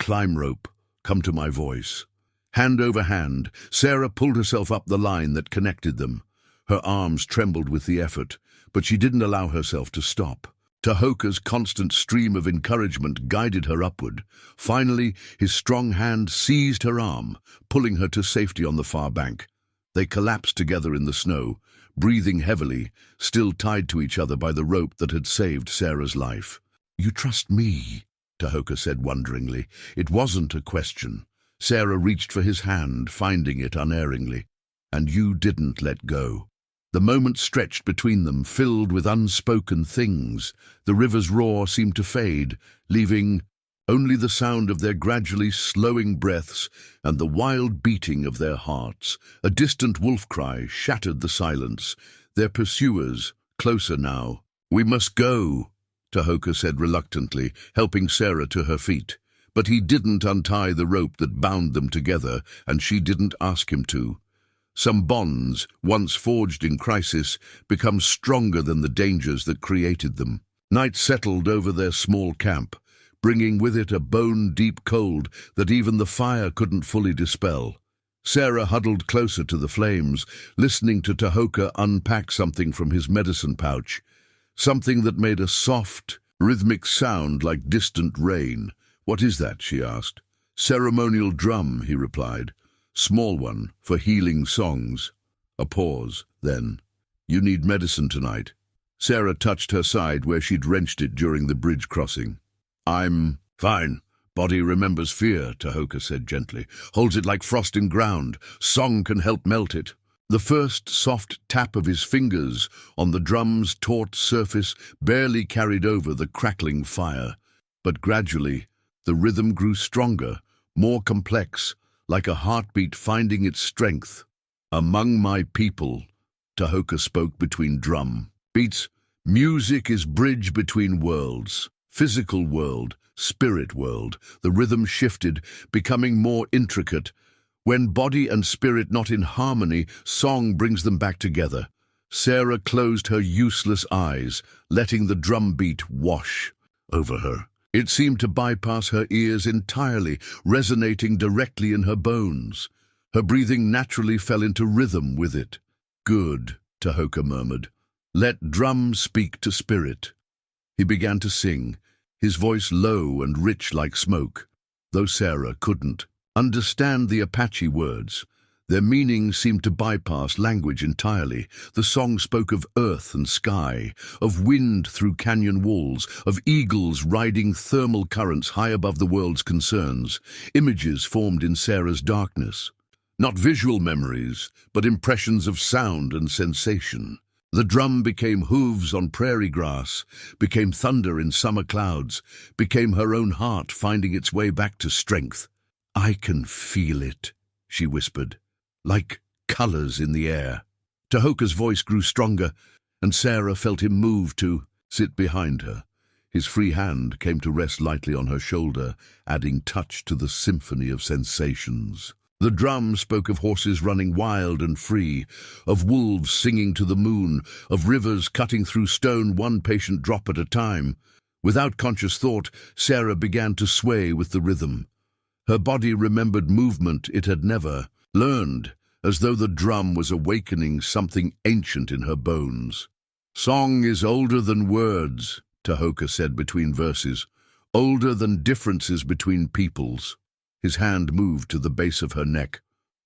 Climb rope, come to my voice. Hand over hand, Sarah pulled herself up the line that connected them. Her arms trembled with the effort, but she didn't allow herself to stop. Tahoka's constant stream of encouragement guided her upward. Finally, his strong hand seized her arm, pulling her to safety on the far bank. They collapsed together in the snow, breathing heavily, still tied to each other by the rope that had saved Sarah's life. "You trust me?" Tahoka said wonderingly. It wasn't a question. Sarah reached for his hand, finding it unerringly. "And you didn't let go." The moment stretched between them, filled with unspoken things. The river's roar seemed to fade, leaving only the sound of their gradually slowing breaths and the wild beating of their hearts. A distant wolf cry shattered the silence. Their pursuers, closer now. "We must go," Tahoka said reluctantly, helping Sarah to her feet. But he didn't untie the rope that bound them together, and she didn't ask him to. Some bonds, once forged in crisis, become stronger than the dangers that created them. Night settled over their small camp, bringing with it a bone-deep cold that even the fire couldn't fully dispel. Sarah huddled closer to the flames, listening to Tahoka unpack something from his medicine pouch, something that made a soft, rhythmic sound like distant rain. "What is that?" she asked. "Ceremonial drum," he replied. "Small one, for healing songs." A pause, then, "You need medicine tonight." Sarah touched her side where she'd wrenched it during the bridge crossing. "I'm fine. Body remembers fear," Tahoka said gently. "Holds it like frost in ground. Song can help melt it." The first soft tap of his fingers on the drum's taut surface barely carried over the crackling fire. But gradually, the rhythm grew stronger, more complex, like a heartbeat finding its strength. "Among my people," Tahoka spoke between drum beats, "music is bridge between worlds. Physical world, spirit world." The rhythm shifted, becoming more intricate. When body and spirit not in harmony, song brings them back together. Sarah closed her useless eyes, letting the drum beat wash over her. It seemed to bypass her ears entirely, resonating directly in her bones. Her breathing naturally fell into rhythm with it. "Good," Tahoka murmured. "Let drum speak to spirit." He began to sing, his voice low and rich like smoke, though Sarah couldn't understand the Apache words. Their meaning seemed to bypass language entirely. The song spoke of earth and sky, of wind through canyon walls, of eagles riding thermal currents high above the world's concerns. Images formed in Sarah's darkness. Not visual memories, but impressions of sound and sensation. The drum became hooves on prairie grass, became thunder in summer clouds, became her own heart finding its way back to strength. "I can feel it," she whispered. "Like colors in the air." Tahoka's voice grew stronger, and Sarah felt him move to sit behind her. His free hand came to rest lightly on her shoulder, adding touch to the symphony of sensations. The drum spoke of horses running wild and free, of wolves singing to the moon, of rivers cutting through stone one patient drop at a time. Without conscious thought, Sarah began to sway with the rhythm. Her body remembered movement it had never learned, as though the drum was awakening something ancient in her bones. "Song is older than words," Tahoka said between verses, "older than differences between peoples." His hand moved to the base of her neck,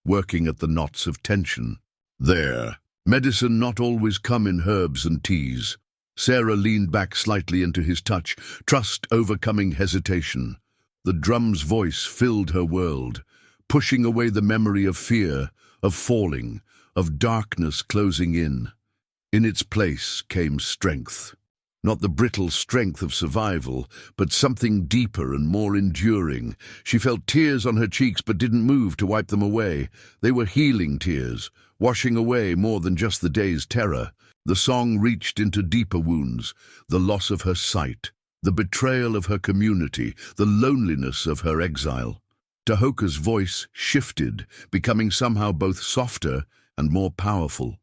working at the knots of tension. "There. Medicine not always come in herbs and teas." Sarah leaned back slightly into his touch, trust overcoming hesitation. The drum's voice filled her world, pushing away the memory of fear, of falling, of darkness closing in. In its place came strength. Not the brittle strength of survival, but something deeper and more enduring. She felt tears on her cheeks but didn't move to wipe them away. They were healing tears, washing away more than just the day's terror. The song reached into deeper wounds, the loss of her sight, the betrayal of her community, the loneliness of her exile. Tahoka's voice shifted, becoming somehow both softer and more powerful.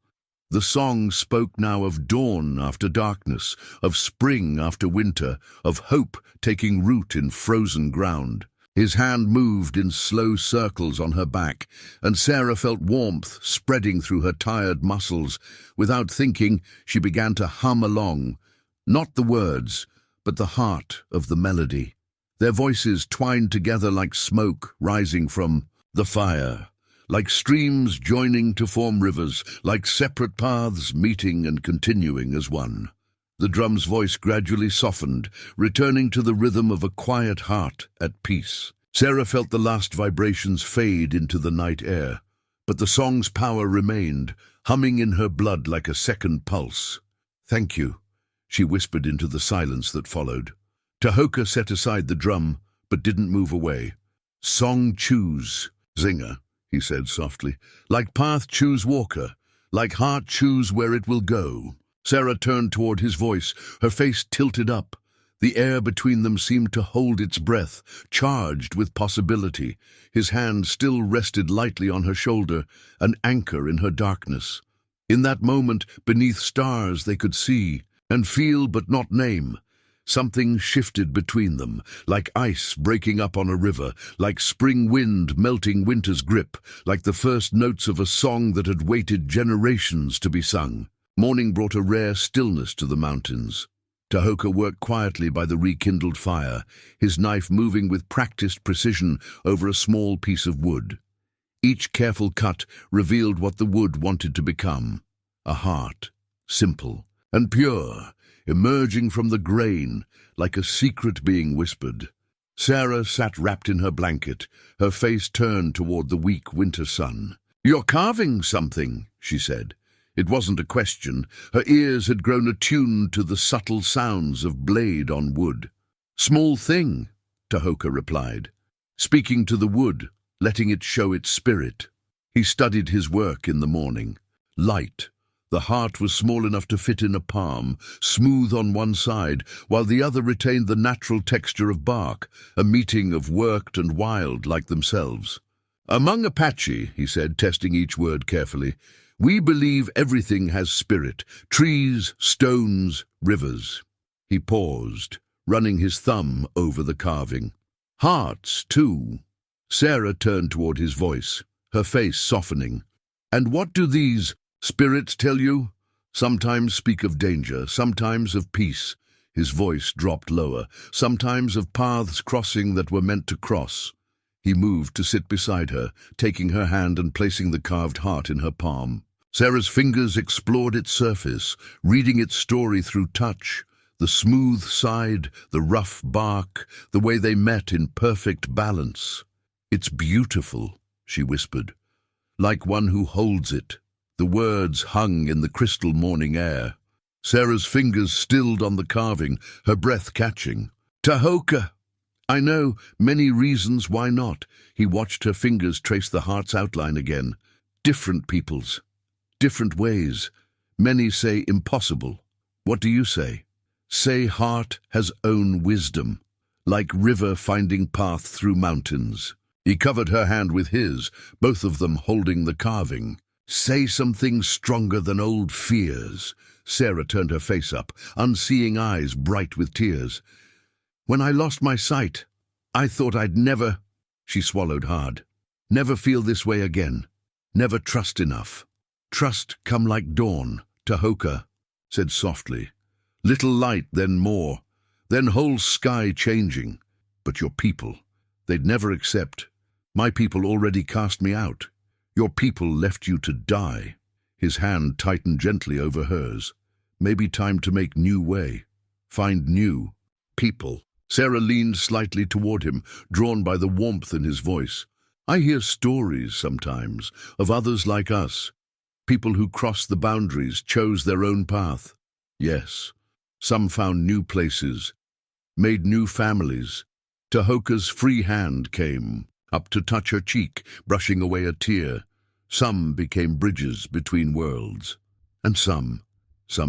The song spoke now of dawn after darkness, of spring after winter, of hope taking root in frozen ground. His hand moved in slow circles on her back, and Sarah felt warmth spreading through her tired muscles. Without thinking, she began to hum along, not the words, but the heart of the melody. Their voices twined together like smoke rising from the fire, like streams joining to form rivers, like separate paths meeting and continuing as one. The drum's voice gradually softened, returning to the rhythm of a quiet heart at peace. Sarah felt the last vibrations fade into the night air, but the song's power remained, humming in her blood like a second pulse. "Thank you," she whispered into the silence that followed. Tahoka set aside the drum, but didn't move away. "Song choose, Zinger," he said softly. "Like path choose walker, like heart choose where it will go." Sarah turned toward his voice, her face tilted up. The air between them seemed to hold its breath, charged with possibility. His hand still rested lightly on her shoulder, an anchor in her darkness. In that moment, beneath stars they could see and feel but not name. Something shifted between them, like ice breaking up on a river, like spring wind melting winter's grip, like the first notes of a song that had waited generations to be sung. Morning brought a rare stillness to the mountains. Tahoka worked quietly by the rekindled fire, his knife moving with practiced precision over a small piece of wood. Each careful cut revealed what the wood wanted to become: a heart, simple and pure, emerging from the grain like a secret being whispered. Sarah sat wrapped in her blanket, her face turned toward the weak winter sun. "You're carving something," she said. It wasn't a question. Her ears had grown attuned to the subtle sounds of blade on wood. "Small thing," Tahoka replied, speaking to the wood, letting it show its spirit. He studied his work in the morning. Light. The heart was small enough to fit in a palm, smooth on one side, while the other retained the natural texture of bark, a meeting of worked and wild like themselves. "Among Apache," he said, testing each word carefully, "we believe everything has spirit, trees, stones, rivers." He paused, running his thumb over the carving. "Hearts, too." Sarah turned toward his voice, her face softening. "And what do these spirits tell you? Sometimes speak of danger, sometimes of peace." His voice dropped lower. "Sometimes of paths crossing that were meant to cross." He moved to sit beside her, taking her hand and placing the carved heart in her palm. Sarah's fingers explored its surface, reading its story through touch. The smooth side, the rough bark, the way they met in perfect balance. "It's beautiful," she whispered, "like one who holds it." The words hung in the crystal morning air. Sarah's fingers stilled on the carving, her breath catching. "Tahoka!" "I know, many reasons why not." He watched her fingers trace the heart's outline again. "Different peoples. Different ways. Many say impossible. What do you say?" "Say heart has own wisdom, like river finding path through mountains." He covered her hand with his, both of them holding the carving. "Say something stronger than old fears." Sarah turned her face up, unseeing eyes bright with tears. "When I lost my sight, I thought I'd never—" She swallowed hard. "Never feel this way again. Never trust enough." "Trust come like dawn," Tahoka said softly. "Little light, then more, then whole sky changing. But your people, they'd never accept. My people already cast me out. Your people left you to die." His hand tightened gently over hers. "Maybe time to make new way. Find new people." Sarah leaned slightly toward him, drawn by the warmth in his voice. "I hear stories sometimes of others like us. People who crossed the boundaries, chose their own path. Yes, some found new places, made new families." Tahoka's free hand came up to touch her cheek, brushing away a tear. "Some became bridges between worlds, and some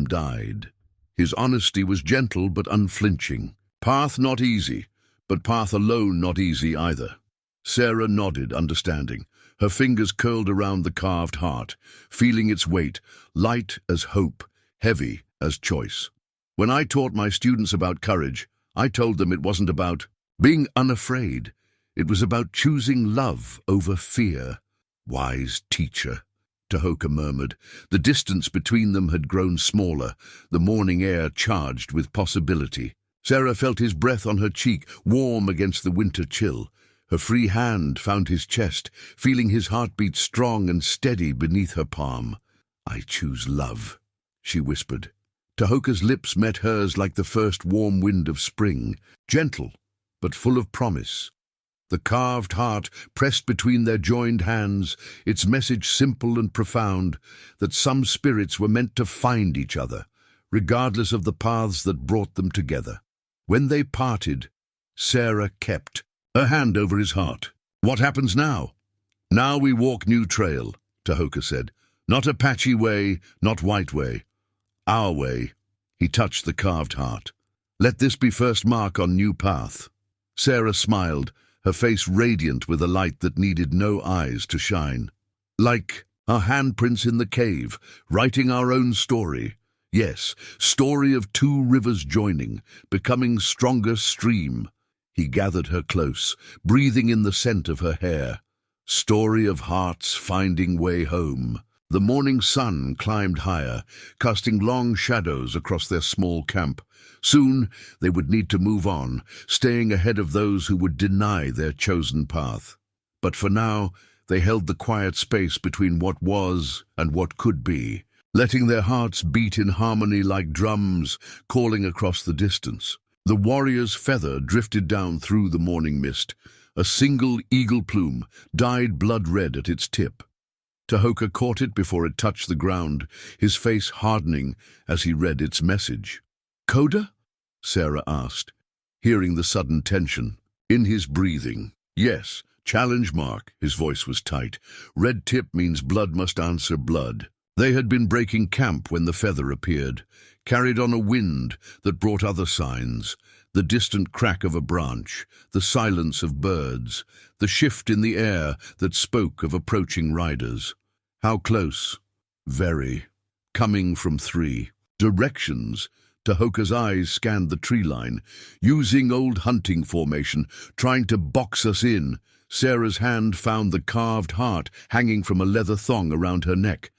died." His honesty was gentle but unflinching. "Path not easy, but path alone not easy either." Sarah nodded, understanding. Her fingers curled around the carved heart, feeling its weight, light as hope, heavy as choice. When I taught my students about courage, I told them it wasn't about being unafraid. It was about choosing love over fear. Wise teacher, Tahoka murmured. The distance between them had grown smaller, the morning air charged with possibility. Sarah felt his breath on her cheek, warm against the winter chill. Her free hand found his chest, feeling his heartbeat strong and steady beneath her palm. "I choose love," she whispered. Tahoka's lips met hers like the first warm wind of spring, gentle but full of promise. The carved heart pressed between their joined hands, its message simple and profound, that some spirits were meant to find each other, regardless of the paths that brought them together. When they parted, Sarah kept her hand over his heart. "What happens now?" "Now we walk new trail," Tahoka said. "Not Apache way, not white way. Our way." He touched the carved heart. "Let this be first mark on new path." Sarah smiled, her face radiant with a light that needed no eyes to shine. "Like our handprints in the cave, writing our own story. Yes, story of two rivers joining, becoming stronger stream." He gathered her close, breathing in the scent of her hair. Story of hearts finding way home. The morning sun climbed higher, casting long shadows across their small camp. Soon they would need to move on, staying ahead of those who would deny their chosen path. But for now, they held the quiet space between what was and what could be, letting their hearts beat in harmony like drums, calling across the distance. The warrior's feather drifted down through the morning mist, a single eagle plume, dyed blood red at its tip. Tahoka caught it before it touched the ground, his face hardening as he read its message. "Coda?" Sarah asked, hearing the sudden tension in his breathing. "Yes, challenge mark." His voice was tight. "Red tip means blood must answer blood." They had been breaking camp when the feather appeared, carried on a wind that brought other signs, the distant crack of a branch, the silence of birds, the shift in the air that spoke of approaching riders. How close? Very. Coming from 3 directions. Tahoka's eyes scanned the tree line, using old hunting formation, trying to box us in. Sarah's hand found the carved heart hanging from a leather thong around her neck.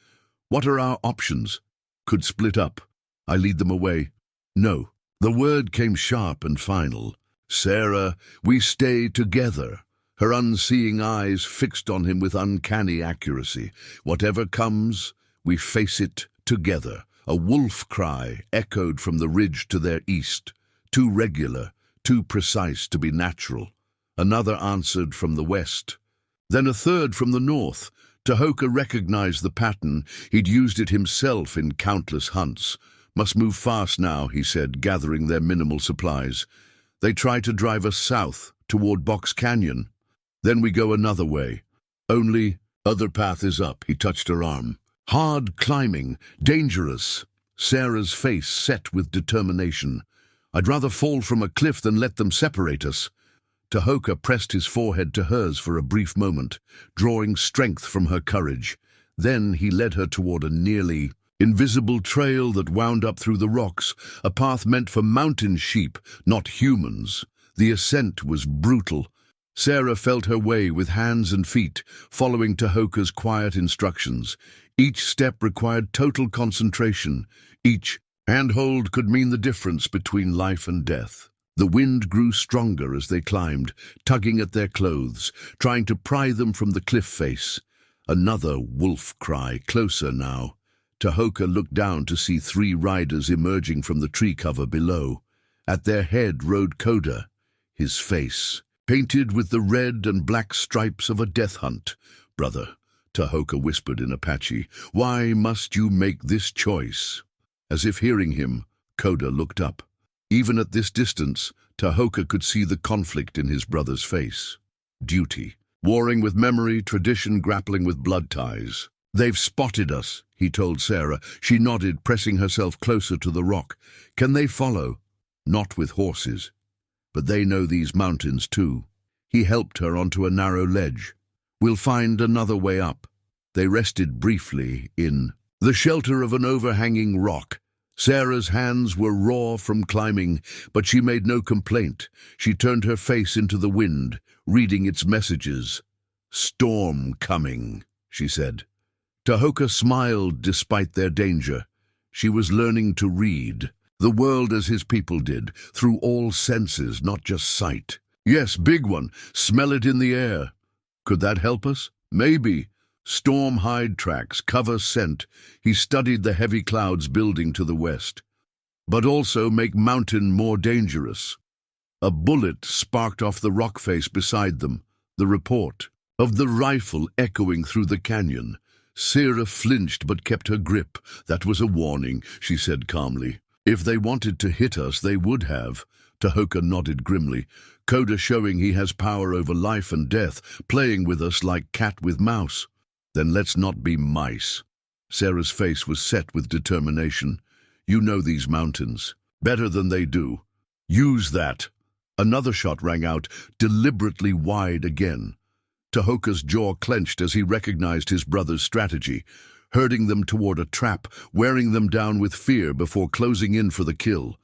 "What are our options?" "Could split up. I lead them away." "No." The word came sharp and final. "Sarah, we stay together." Her unseeing eyes fixed on him with uncanny accuracy. "Whatever comes, we face it together." A wolf cry echoed from the ridge to their east, too regular, too precise to be natural. Another answered from the west. Then a third from the north. Tahoka recognized the pattern. He'd used it himself in countless hunts. "Must move fast now," he said, gathering their minimal supplies. "They try to drive us south, toward Box Canyon. Then we go another way. Only other path is up." He touched her arm. "Hard climbing, dangerous." Sarah's face set with determination. "I'd rather fall from a cliff than let them separate us." Tahoka pressed his forehead to hers for a brief moment, drawing strength from her courage. Then he led her toward a nearly invisible trail that wound up through the rocks, a path meant for mountain sheep, not humans. The ascent was brutal. Sarah felt her way with hands and feet, following Tahoka's quiet instructions. Each step required total concentration. Each handhold could mean the difference between life and death. The wind grew stronger as they climbed, tugging at their clothes, trying to pry them from the cliff face. Another wolf cry, closer now. Tahoka looked down to see 3 riders emerging from the tree cover below. At their head rode Coda, his face painted with the red and black stripes of a death hunt. "Brother," Tahoka whispered in Apache, "why must you make this choice?" As if hearing him, Coda looked up. Even at this distance, Tahoka could see the conflict in his brother's face. Duty. Warring with memory, tradition, grappling with blood ties. "They've spotted us," he told Sarah. She nodded, pressing herself closer to the rock. "Can they follow?" "Not with horses. But they know these mountains too." He helped her onto a narrow ledge. "We'll find another way up." They rested briefly in the shelter of an overhanging rock. Sarah's hands were raw from climbing, but she made no complaint. She turned her face into the wind, reading its messages. "Storm coming," she said. Tahoka smiled despite their danger. She was learning to read the world as his people did, through all senses, not just sight. "Yes, big one. Smell it in the air." "Could that help us?" "Maybe. Storm hide tracks, cover scent." He studied the heavy clouds building to the west. "But also make mountain more dangerous." A bullet sparked off the rock face beside them, the report of the rifle echoing through the canyon. Sarah flinched but kept her grip. "That was a warning," she said calmly. "If they wanted to hit us, they would have." Tahoka nodded grimly. "Koda showing he has power over life and death, playing with us like cat with mouse." "Then let's not be mice." Sarah's face was set with determination. "You know these mountains better than they do. Use that." Another shot rang out, deliberately wide again. Tahoka's jaw clenched as he recognized his brother's strategy, herding them toward a trap, wearing them down with fear before closing in for the kill.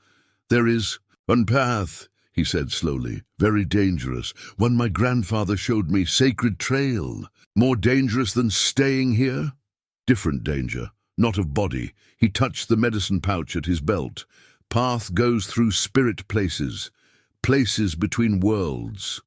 "There is one path," he said slowly, "very dangerous, one my grandfather showed me, sacred trail. More dangerous than staying here?" "Different danger, not of body." He touched the medicine pouch at his belt. "Path goes through spirit places, places between worlds."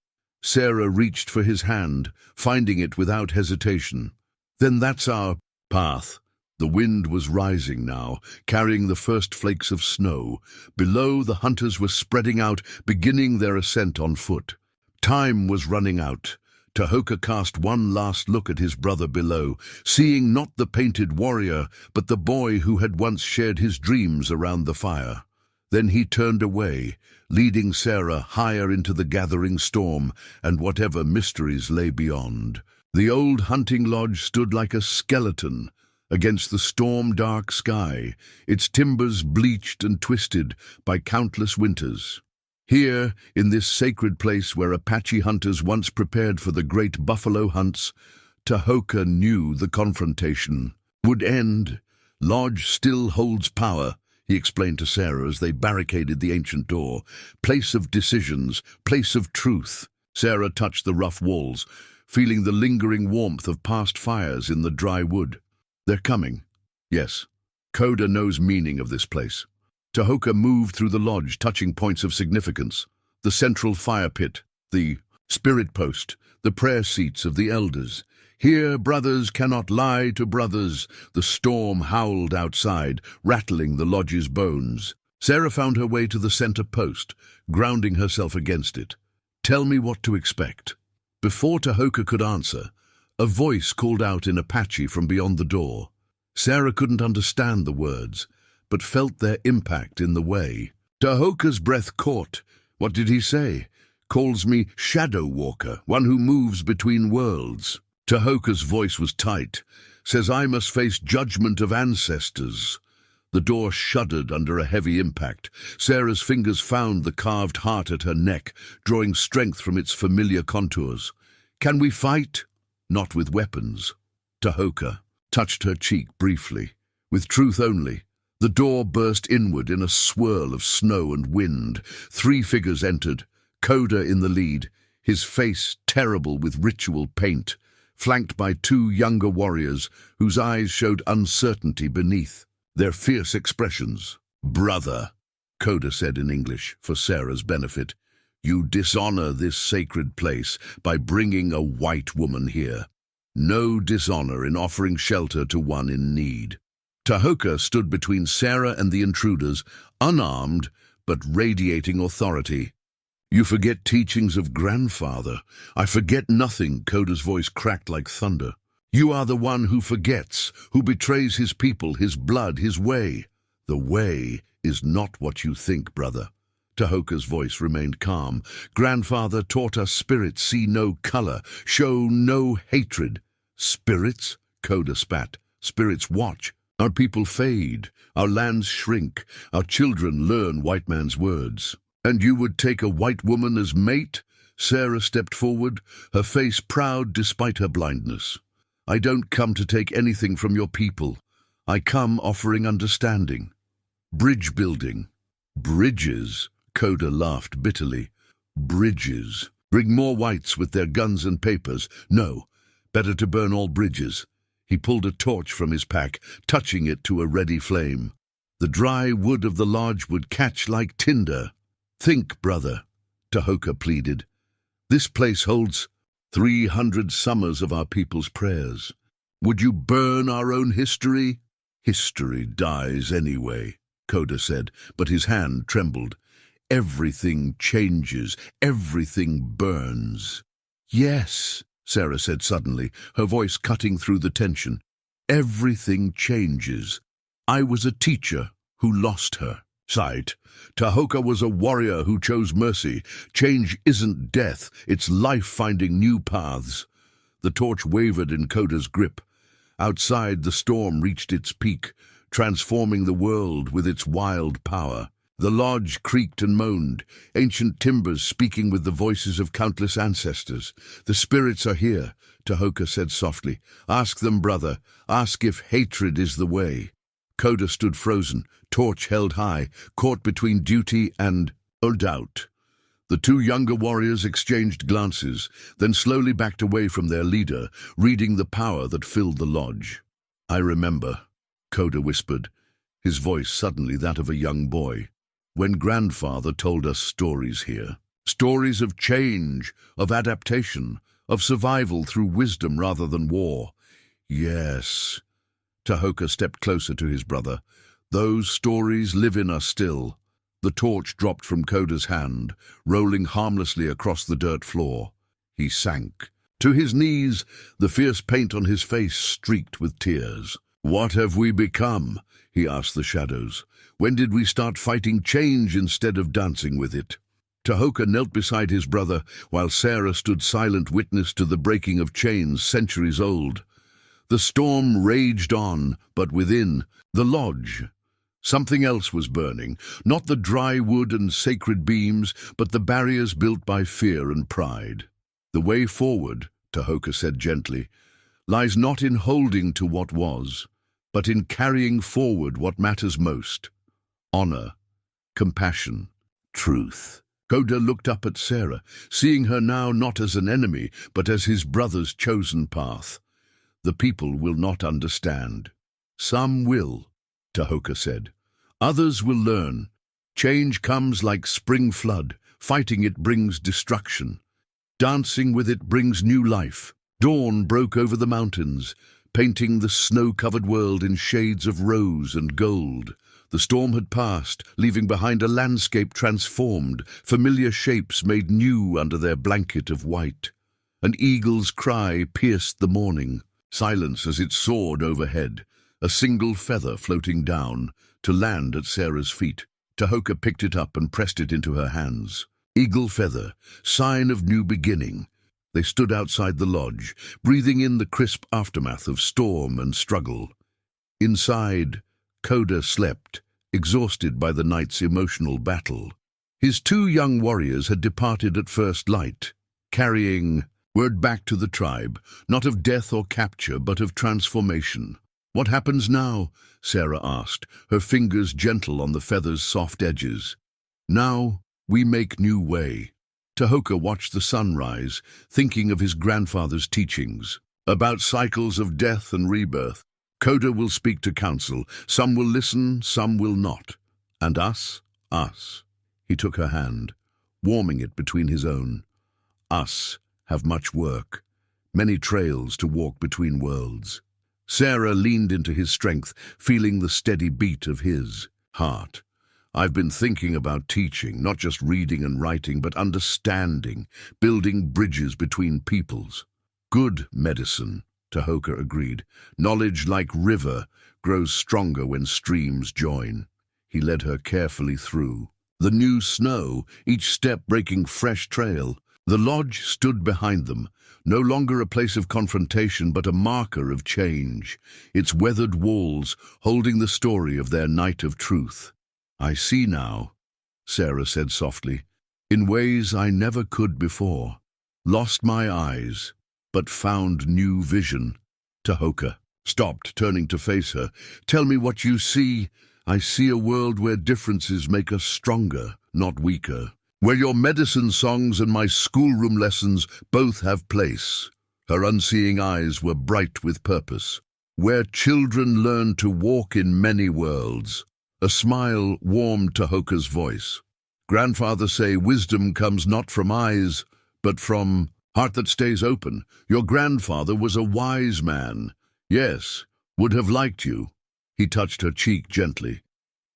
Sarah reached for his hand, finding it without hesitation. "Then that's our path." The wind was rising now, carrying the first flakes of snow. Below, the hunters were spreading out, beginning their ascent on foot. Time was running out. Tahoka cast one last look at his brother below, seeing not the painted warrior, but the boy who had once shared his dreams around the fire. Then he turned away, leading Sarah higher into the gathering storm and whatever mysteries lay beyond. The old hunting lodge stood like a skeleton against the storm-dark sky, its timbers bleached and twisted by countless winters. Here, in this sacred place where Apache hunters once prepared for the great buffalo hunts, Tahoka knew the confrontation would end. "Lodge still holds power," he explained to Sarah as they barricaded the ancient door. "Place of decisions, place of truth." Sarah touched the rough walls, feeling the lingering warmth of past fires in the dry wood. "They're coming." "Yes. Koda knows meaning of this place." Tahoka moved through the lodge, touching points of significance. The central fire pit, the spirit post, the prayer seats of the elders. Here brothers cannot lie to brothers. The storm howled outside, rattling the lodge's bones. Sarah found her way to the center post, grounding herself against it. "Tell me what to expect." Before Tahoka could answer, a voice called out in Apache from beyond the door. Sarah couldn't understand the words, but felt their impact in the way. Tahoka's breath caught. "What did he say?" "Calls me Shadow Walker, one who moves between worlds." Tahoka's voice was tight. "Says I must face judgment of ancestors." The door shuddered under a heavy impact. Sarah's fingers found the carved heart at her neck, drawing strength from its familiar contours. "Can we fight?" "Not with weapons." Tahoka touched her cheek briefly. "With truth only." The door burst inward in a swirl of snow and wind. 3 figures entered, Koda in the lead, his face terrible with ritual paint, flanked by 2 younger warriors whose eyes showed uncertainty beneath their fierce expressions. "Brother," Koda said in English for Sarah's benefit, "you dishonor this sacred place by bringing a white woman here. No dishonor in offering shelter to one in need." Tahoka stood between Sarah and the intruders, unarmed but radiating authority. "You forget teachings of grandfather." "I forget nothing," Koda's voice cracked like thunder. "You are the one who forgets, who betrays his people, his blood, his way." "The way is not what you think, brother." Tahoka's voice remained calm. "Grandfather taught us spirits see no color, show no hatred." "Spirits?" Koda spat. "Spirits watch. Our people fade, our lands shrink, our children learn white man's words." "And you would take a white woman as mate?" Sarah stepped forward, her face proud despite her blindness. "I don't come to take anything from your people. I come offering understanding. Bridge building." "Bridges?" Coda laughed bitterly. "Bridges. Bring more whites with their guns and papers. No, better to burn all bridges." He pulled a torch from his pack, touching it to a ready flame. The dry wood of the lodge would catch like tinder. "Think, brother," Tahoka pleaded. "This place holds 300 summers of our people's prayers. Would you burn our own history?" "History dies anyway," Coda said, but his hand trembled. "Everything changes, everything burns." "Yes," Sarah said suddenly, her voice cutting through the tension. "Everything changes. I was a teacher who lost her sight. Tahoka was a warrior who chose mercy. Change isn't death, it's life finding new paths." The torch wavered in Coda's grip. Outside, the storm reached its peak, transforming the world with its wild power. The lodge creaked and moaned, ancient timbers speaking with the voices of countless ancestors. "The spirits are here," Tahoka said softly. "Ask them, brother. Ask if hatred is the way." Coda stood frozen, torch held high, caught between duty and doubt. The two younger warriors exchanged glances, then slowly backed away from their leader, reading the power that filled the lodge. "I remember," Coda whispered, his voice suddenly that of a young boy. "When grandfather told us stories here. Stories of change, of adaptation, of survival through wisdom rather than war." "Yes." Tahoka stepped closer to his brother. "Those stories live in us still." The torch dropped from Coda's hand, rolling harmlessly across the dirt floor. He sank. To his knees, the fierce paint on his face streaked with tears. "What have we become?" he asked the shadows. "When did we start fighting change instead of dancing with it?" Tahoka knelt beside his brother, while Sarah stood silent witness to the breaking of chains centuries old. The storm raged on, but within the lodge, something else was burning, not the dry wood and sacred beams, but the barriers built by fear and pride. "The way forward," Tahoka said gently, "lies not in holding to what was, but in carrying forward what matters most. Honor, compassion, truth." Coda looked up at Sarah, seeing her now not as an enemy, but as his brother's chosen path. "The people will not understand." "Some will," Tahoka said. "Others will learn. Change comes like spring flood. Fighting it brings destruction. Dancing with it brings new life." Dawn broke over the mountains, painting the snow-covered world in shades of rose and gold. The storm had passed, leaving behind a landscape transformed, familiar shapes made new under their blanket of white. An eagle's cry pierced the morning, silence as it soared overhead, a single feather floating down, to land at Sarah's feet. Tahoka picked it up and pressed it into her hands. Eagle feather, sign of new beginning. They stood outside the lodge, breathing in the crisp aftermath of storm and struggle. Inside, Coda slept, exhausted by the night's emotional battle. His two young warriors had departed at first light, carrying word back to the tribe, not of death or capture, but of transformation. "What happens now?" Sarah asked, her fingers gentle on the feather's soft edges. "Now we make new way." Tahoka watched the sun rise, thinking of his grandfather's teachings, about cycles of death and rebirth. "Coda will speak to council. Some will listen, some will not. And us? Us." He took her hand, warming it between his own. "Us have much work, many trails to walk between worlds." Sarah leaned into his strength, feeling the steady beat of his heart. "I've been thinking about teaching, not just reading and writing, but understanding, building bridges between peoples." "Good medicine," Tahoka agreed. "Knowledge, like river, grows stronger when streams join." He led her carefully through the new snow, each step breaking fresh trail. The lodge stood behind them, no longer a place of confrontation but a marker of change, its weathered walls holding the story of their night of truth. "I see now," Sarah said softly. in ways I never could before. Lost my eyes, but found new vision. Tahoka stopped, turning to face her. Tell me what you see. I see a world where differences make us stronger, not weaker. Where your medicine songs and my schoolroom lessons both have place. Her unseeing eyes were bright with purpose. Where children learn to walk in many worlds. A smile warmed Tahoka's voice. Grandfather say wisdom comes not from eyes, but from heart that stays open. Your grandfather was a wise man. Yes, would have liked you. He touched her cheek gently.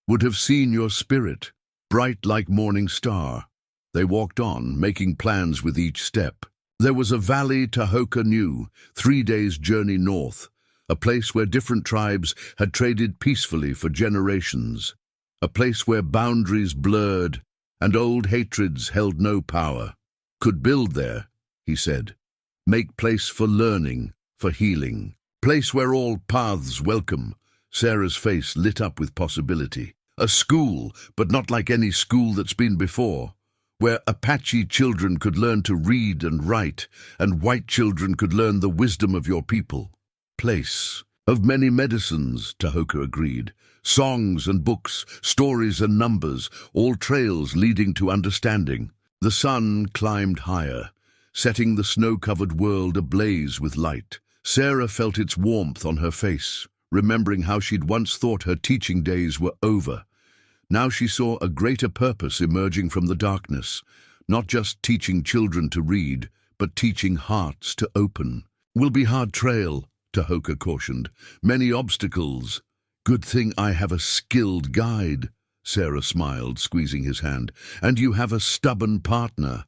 Would have seen your spirit, bright like morning star. They walked on, making plans with each step. There was a valley Tahoka knew, 3 days' journey north, a place where different tribes had traded peacefully for generations, a place where boundaries blurred and old hatreds held no power. Could build there, he said. Make place for learning, for healing. Place where all paths welcome. Sarah's face lit up with possibility. A school, but not like any school that's been before. Where Apache children could learn to read and write, and white children could learn the wisdom of your people. Place of many medicines, Tahoka agreed. Songs and books, stories and numbers, all trails leading to understanding. The sun climbed higher, setting the snow-covered world ablaze with light. Sarah felt its warmth on her face, remembering how she'd once thought her teaching days were over. Now she saw a greater purpose emerging from the darkness, not just teaching children to read, but teaching hearts to open. Will be hard trail, Tahoka cautioned. Many obstacles. Good thing I have a skilled guide, Sarah smiled, squeezing his hand. And you have a stubborn partner.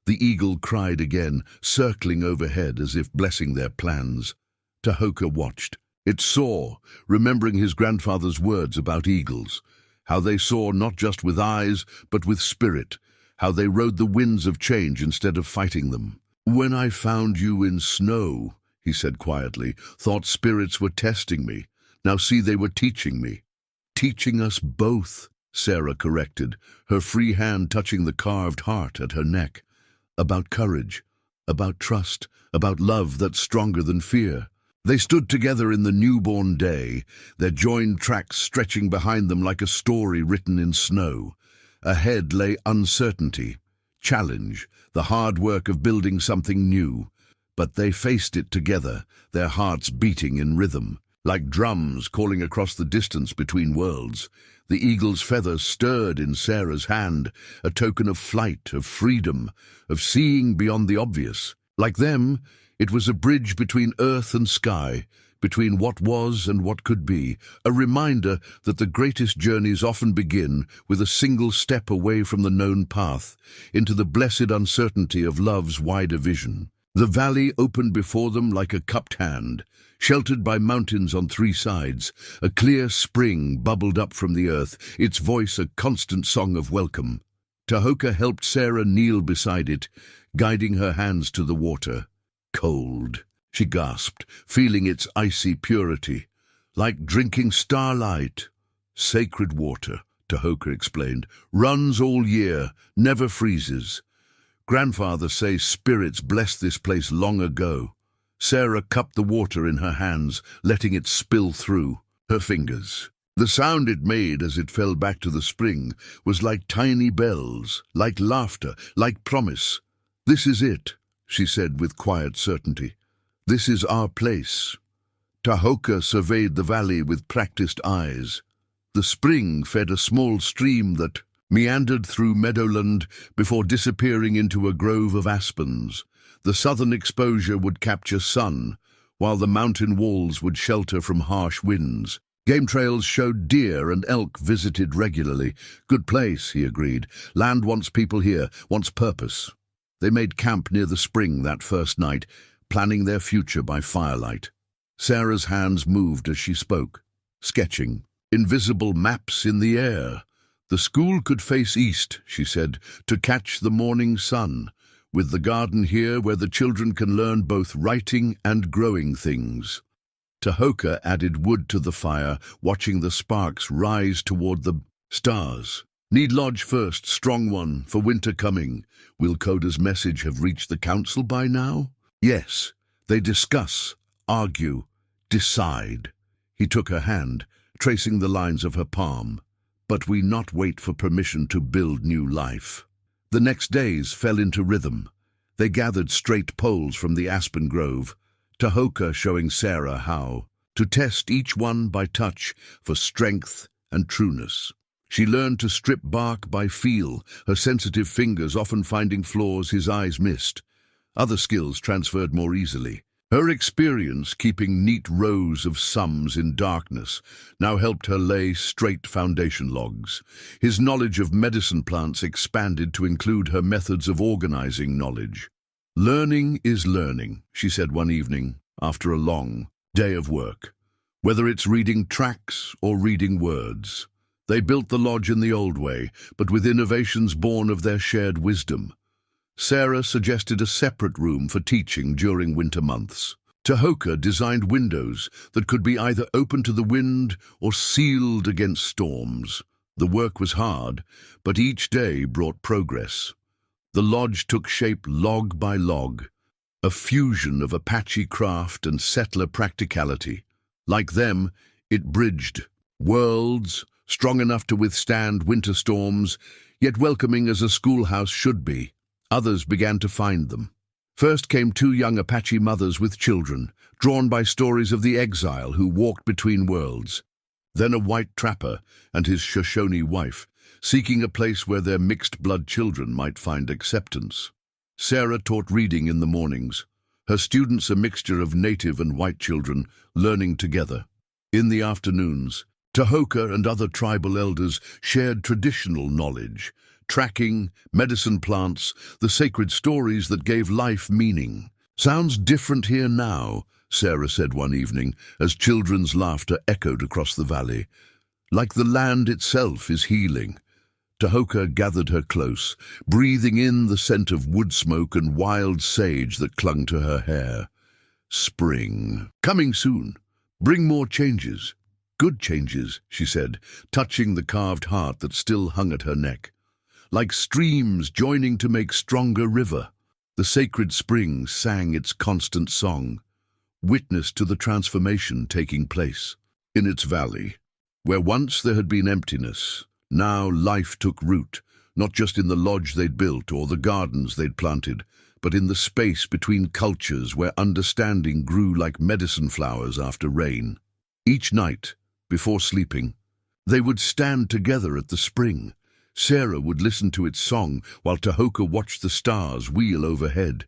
The eagle cried again, circling overhead as if blessing their plans. Tahoka watched. It soared, remembering his grandfather's words about eagles. How they soar not just with eyes, but with spirit. How they rode the winds of change instead of fighting them. When I found you in snow, he said quietly, thought spirits were testing me. Now see, they were teaching me. Teaching us both, Sarah corrected, her free hand touching the carved heart at her neck. About courage, about trust, about love that's stronger than fear. They stood together in the newborn day, their joined tracks stretching behind them like a story written in snow. Ahead lay uncertainty, challenge, the hard work of building something new. But they faced it together, their hearts beating in rhythm, like drums calling across the distance between worlds. The eagle's feathers stirred in Sarah's hand, a token of flight, of freedom, of seeing beyond the obvious. Like them, it was a bridge between earth and sky, between what was and what could be, a reminder that the greatest journeys often begin with a single step away from the known path, into the blessed uncertainty of love's wider vision. The valley opened before them like a cupped hand, sheltered by mountains on 3 sides. A clear spring bubbled up from the earth, its voice a constant song of welcome. Tahoka helped Sarah kneel beside it, guiding her hands to the water. Cold, she gasped, feeling its icy purity. Like drinking starlight. Sacred water, Tahoka explained, runs all year, never freezes. Grandfather say spirits blessed this place long ago. Sarah cupped the water in her hands, letting it spill through her fingers. The sound it made as it fell back to the spring was like tiny bells, like laughter, like promise. This is it, she said with quiet certainty. This is our place. Tahoka surveyed the valley with practiced eyes. The spring fed a small stream that meandered through meadowland before disappearing into a grove of aspens. The southern exposure would capture sun, while the mountain walls would shelter from harsh winds. Game trails showed deer and elk visited regularly. Good place, he agreed. Land wants people here, wants purpose. They made camp near the spring that first night, planning their future by firelight. Sarah's hands moved as she spoke, sketching. Invisible maps in the air. The school could face east, she said, to catch the morning sun, with the garden here where the children can learn both writing and growing things. Tahoka added wood to the fire, watching the sparks rise toward the stars. Need lodge first, strong one, for winter coming. Will Coda's message have reached the council by now? Yes. They discuss, argue, decide. He took her hand, tracing the lines of her palm. But we not wait for permission to build new life. The next days fell into rhythm. They gathered straight poles from the aspen grove, Tahoka showing Sarah how to test each one by touch for strength and trueness. She learned to strip bark by feel, her sensitive fingers often finding flaws his eyes missed. Other skills transferred more easily. Her experience keeping neat rows of sums in darkness now helped her lay straight foundation logs. His knowledge of medicine plants expanded to include her methods of organizing knowledge. Learning is learning, she said one evening, after a long day of work. Whether it's reading tracts or reading words. They built the lodge in the old way, but with innovations born of their shared wisdom. Sarah suggested a separate room for teaching during winter months. Tahoka designed windows that could be either open to the wind or sealed against storms. The work was hard, but each day brought progress. The lodge took shape log by log, a fusion of Apache craft and settler practicality. Like them, it bridged worlds, strong enough to withstand winter storms, yet welcoming as a schoolhouse should be. Others began to find them. First came two young Apache mothers with children, drawn by stories of the exile who walked between worlds. Then a white trapper and his Shoshone wife, seeking a place where their mixed-blood children might find acceptance. Sarah taught reading in the mornings, her students a mixture of native and white children, learning together. In the afternoons, Tahoka and other tribal elders shared traditional knowledge, tracking, medicine plants, the sacred stories that gave life meaning. Sounds different here now, Sarah said one evening, as children's laughter echoed across the valley. Like the land itself is healing. Tahoka gathered her close, breathing in the scent of wood smoke and wild sage that clung to her hair. Spring. Coming soon. Bring more changes. Good changes, she said, touching the carved heart that still hung at her neck. Like streams joining to make stronger river, the sacred spring sang its constant song, witness to the transformation taking place. In its valley, where once there had been emptiness, now life took root, not just in the lodge they'd built or the gardens they'd planted, but in the space between cultures where understanding grew like medicine flowers after rain. Each night, before sleeping, they would stand together at the spring. Sarah would listen to its song while Tahoka watched the stars wheel overhead.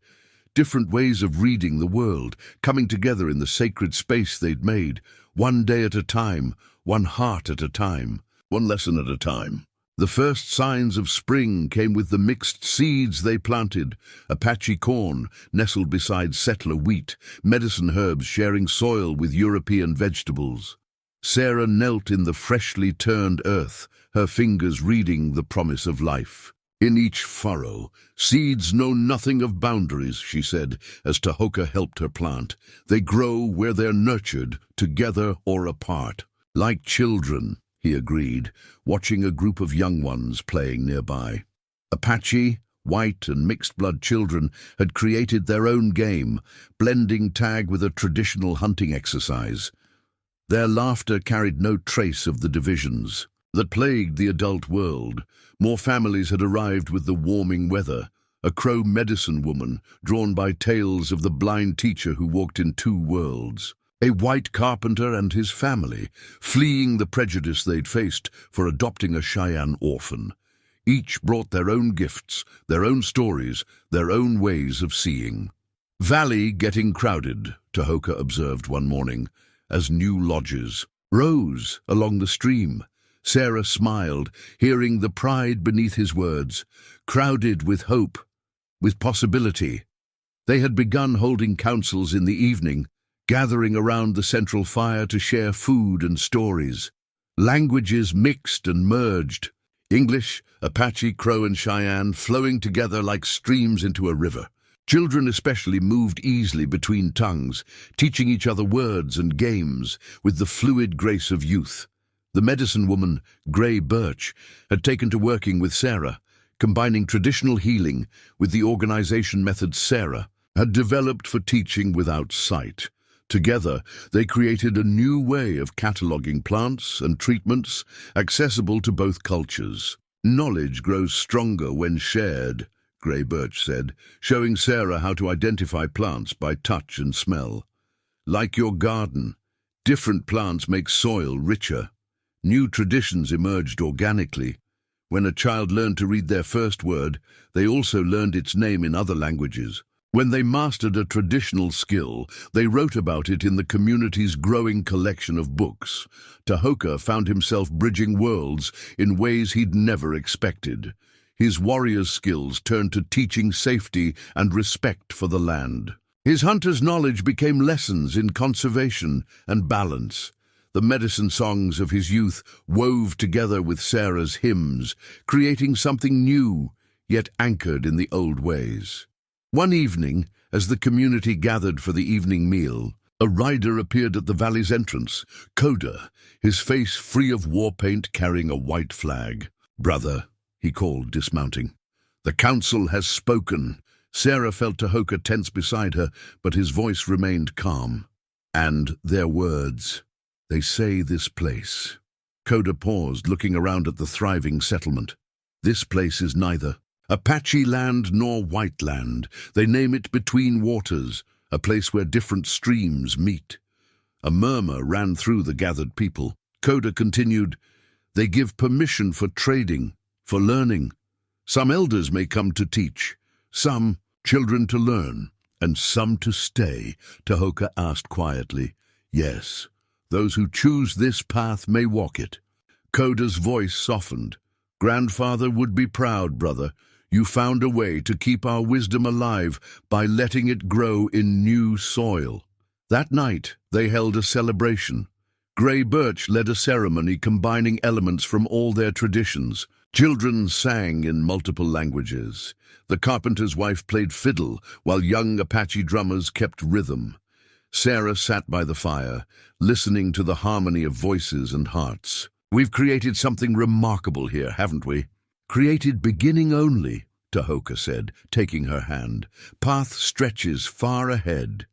Different ways of reading the world, coming together in the sacred space they'd made, one day at a time, one heart at a time, one lesson at a time. The first signs of spring came with the mixed seeds they planted, Apache corn nestled beside settler wheat, medicine herbs sharing soil with European vegetables. Sarah knelt in the freshly turned earth, her fingers reading the promise of life. In each furrow, seeds know nothing of boundaries, she said, as Tahoka helped her plant. They grow where they're nurtured, together or apart. Like children, he agreed, watching a group of young ones playing nearby. Apache, white and mixed-blood children had created their own game, blending tag with a traditional hunting exercise. Their laughter carried no trace of the divisions that plagued the adult world. More families had arrived with the warming weather, a Crow medicine woman drawn by tales of the blind teacher who walked in two worlds, a white carpenter and his family, fleeing the prejudice they'd faced for adopting a Cheyenne orphan. Each brought their own gifts, their own stories, their own ways of seeing. Valley getting crowded, Tahoka observed one morning, as new lodges rose along the stream. Sarah smiled, hearing the pride beneath his words, crowded with hope, with possibility. They had begun holding councils in the evening, gathering around the central fire to share food and stories. Languages mixed and merged, English, Apache, Crow and Cheyenne flowing together like streams into a river. Children especially moved easily between tongues, teaching each other words and games with the fluid grace of youth. The medicine woman, Gray Birch, had taken to working with Sarah, combining traditional healing with the organization methods Sarah had developed for teaching without sight. Together, they created a new way of cataloging plants and treatments accessible to both cultures. Knowledge grows stronger when shared, Gray Birch said, showing Sarah how to identify plants by touch and smell. Like your garden, different plants make soil richer. New traditions emerged organically. When a child learned to read their first word, they also learned its name in other languages. When they mastered a traditional skill, they wrote about it in the community's growing collection of books. Tahoka found himself bridging worlds in ways he'd never expected. His warrior's skills turned to teaching safety and respect for the land. His hunter's knowledge became lessons in conservation and balance. The medicine songs of his youth wove together with Sarah's hymns, creating something new, yet anchored in the old ways. One evening, as the community gathered for the evening meal, a rider appeared at the valley's entrance, Koda, his face free of war paint carrying a white flag. "Brother," he called, dismounting. "The council has spoken." Sarah felt Tahoka tense beside her, but his voice remained calm. "And their words. They say this place." Koda paused, looking around at the thriving settlement. "This place is neither Apache land nor white land. They name it Between Waters, a place where different streams meet." A murmur ran through the gathered people. Koda continued, "They give permission for trading, for learning. Some elders may come to teach, some children to learn, and some to stay." Tahoka asked quietly. "Yes, those who choose this path may walk it." Koda's voice softened. "Grandfather would be proud, brother. You found a way to keep our wisdom alive by letting it grow in new soil." That night, they held a celebration. Gray Birch led a ceremony combining elements from all their traditions. Children sang in multiple languages. The carpenter's wife played fiddle, while young Apache drummers kept rhythm. Sarah sat by the fire, listening to the harmony of voices and hearts. "We've created something remarkable here, haven't we?" "Created beginning only," Tahoka said, taking her hand. "Path stretches far ahead."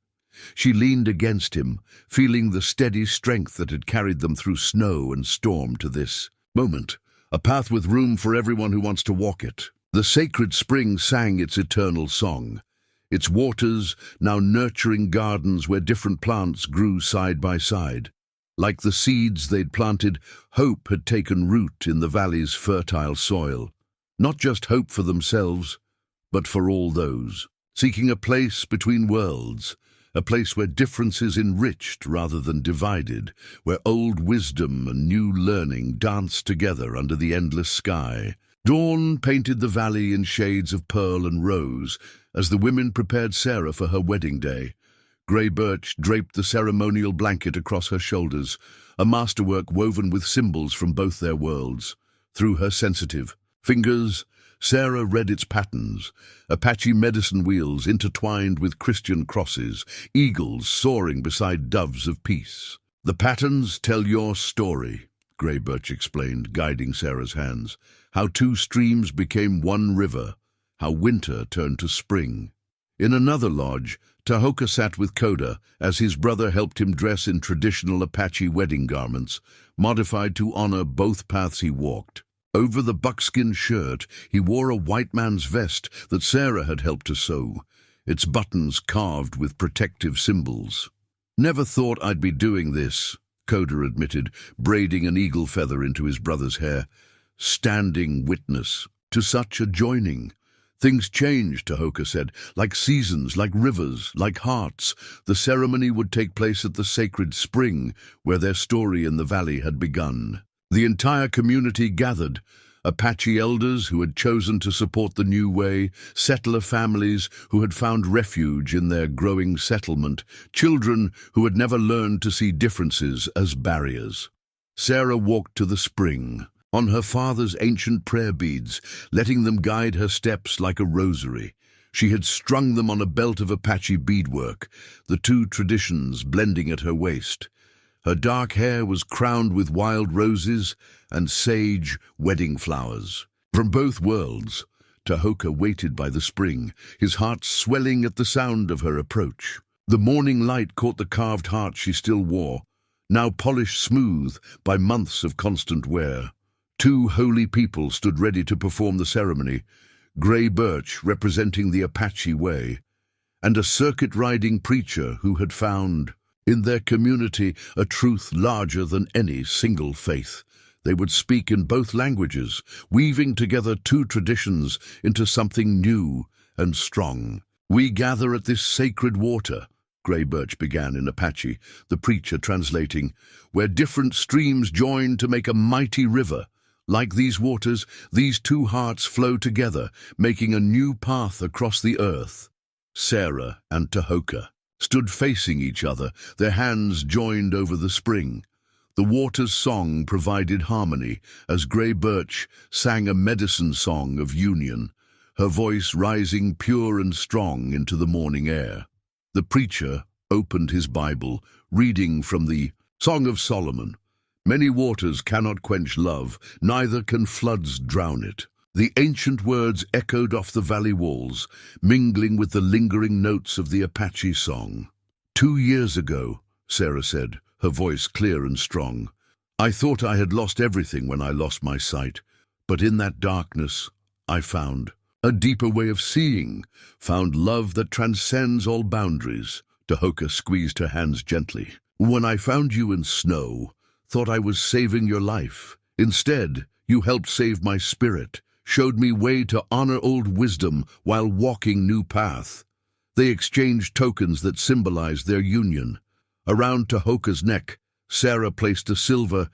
She leaned against him, feeling the steady strength that had carried them through snow and storm to this moment. A path with room for everyone who wants to walk it. The sacred spring sang its eternal song. Its waters now nurturing gardens where different plants grew side by side. Like the seeds they'd planted, hope had taken root in the valley's fertile soil. Not just hope for themselves, but for all those seeking a place between worlds, a place where difference is enriched rather than divided, where old wisdom and new learning dance together under the endless sky. Dawn painted the valley in shades of pearl and rose as the women prepared Sarah for her wedding day. Gray Birch draped the ceremonial blanket across her shoulders, a masterwork woven with symbols from both their worlds. Through her sensitive fingers, Sarah read its patterns: Apache medicine wheels intertwined with Christian crosses, eagles soaring beside doves of peace. "The patterns tell your story," Gray Birch explained, guiding Sarah's hands. "How two streams became one river, how winter turned to spring." In another lodge, Tahoka sat with Koda as his brother helped him dress in traditional Apache wedding garments, modified to honor both paths he walked. Over the buckskin shirt, he wore a white man's vest that Sarah had helped to sew, its buttons carved with protective symbols. "Never thought I'd be doing this," Koda admitted, braiding an eagle feather into his brother's hair. "Standing witness to such a joining." "Things changed," Tahoka said, "like seasons, like rivers, like hearts." The ceremony would take place at the sacred spring, where their story in the valley had begun. The entire community gathered: Apache elders who had chosen to support the new way, settler families who had found refuge in their growing settlement, children who had never learned to see differences as barriers. Sarah walked to the spring, on her father's ancient prayer beads, letting them guide her steps like a rosary. She had strung them on a belt of Apache beadwork, the two traditions blending at her waist. Her dark hair was crowned with wild roses and sage wedding flowers. From both worlds, Tahoka waited by the spring, his heart swelling at the sound of her approach. The morning light caught the carved heart she still wore, now polished smooth by months of constant wear. Two holy people stood ready to perform the ceremony, grey birch representing the Apache way, and a circuit-riding preacher who had found in their community a truth larger than any single faith. They would speak in both languages, weaving together two traditions into something new and strong. "We gather at this sacred water," Grey Birch began in Apache, the preacher translating, "where different streams join to make a mighty river. Like these waters, these two hearts flow together, making a new path across the earth." Sarah and Tahoka stood facing each other, their hands joined over the spring. The water's song provided harmony as Grey Birch sang a medicine song of union, her voice rising pure and strong into the morning air. The preacher opened his Bible, reading from the Song of Solomon. "Many waters cannot quench love, neither can floods drown it." The ancient words echoed off the valley walls, mingling with the lingering notes of the Apache song. "2 years ago," Sarah said, her voice clear and strong, "I thought I had lost everything when I lost my sight, but in that darkness I found a deeper way of seeing, found love that transcends all boundaries." Tahoka squeezed her hands gently. "When I found you in snow, thought I was saving your life. Instead, you helped save my spirit, showed me way to honor old wisdom while walking new path." They exchanged tokens that symbolized their union. Around Tahoka's neck, Sarah placed a silver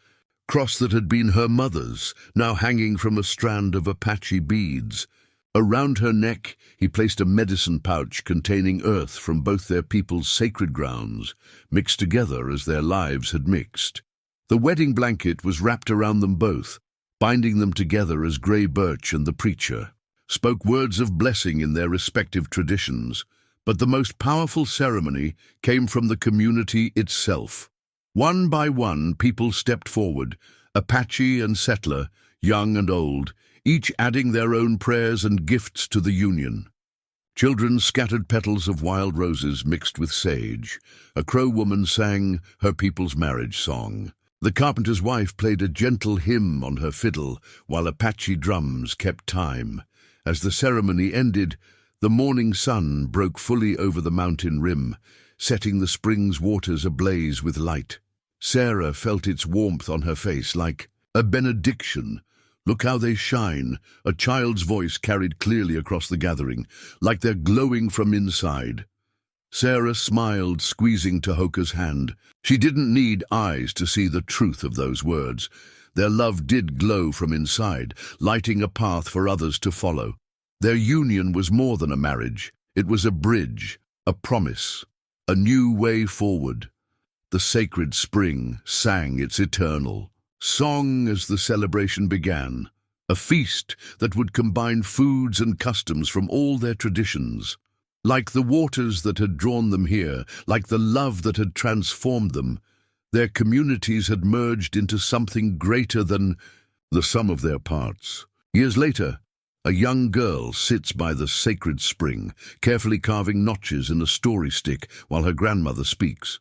cross that had been her mother's, now hanging from a strand of Apache beads. Around her neck, he placed a medicine pouch containing earth from both their people's sacred grounds, mixed together as their lives had mixed. The wedding blanket was wrapped around them both, binding them together as Grey Birch and the preacher spoke words of blessing in their respective traditions. But the most powerful ceremony came from the community itself. One by one, people stepped forward, Apache and settler, young and old, each adding their own prayers and gifts to the union. Children scattered petals of wild roses mixed with sage. A crow woman sang her people's marriage song. The carpenter's wife played a gentle hymn on her fiddle, while Apache drums kept time. As the ceremony ended, the morning sun broke fully over the mountain rim, setting the spring's waters ablaze with light. Sarah felt its warmth on her face like a benediction. "Look how they shine," a child's voice carried clearly across the gathering, "like they're glowing from inside." Sarah smiled, squeezing Tahoka's hand. She didn't need eyes to see the truth of those words. Their love did glow from inside, lighting a path for others to follow. Their union was more than a marriage. It was a bridge, a promise, a new way forward. The sacred spring sang its eternal song as the celebration began, a feast that would combine foods and customs from all their traditions. Like the waters that had drawn them here, like the love that had transformed them, their communities had merged into something greater than the sum of their parts. Years later, a young girl sits by the sacred spring, carefully carving notches in a story stick while her grandmother speaks.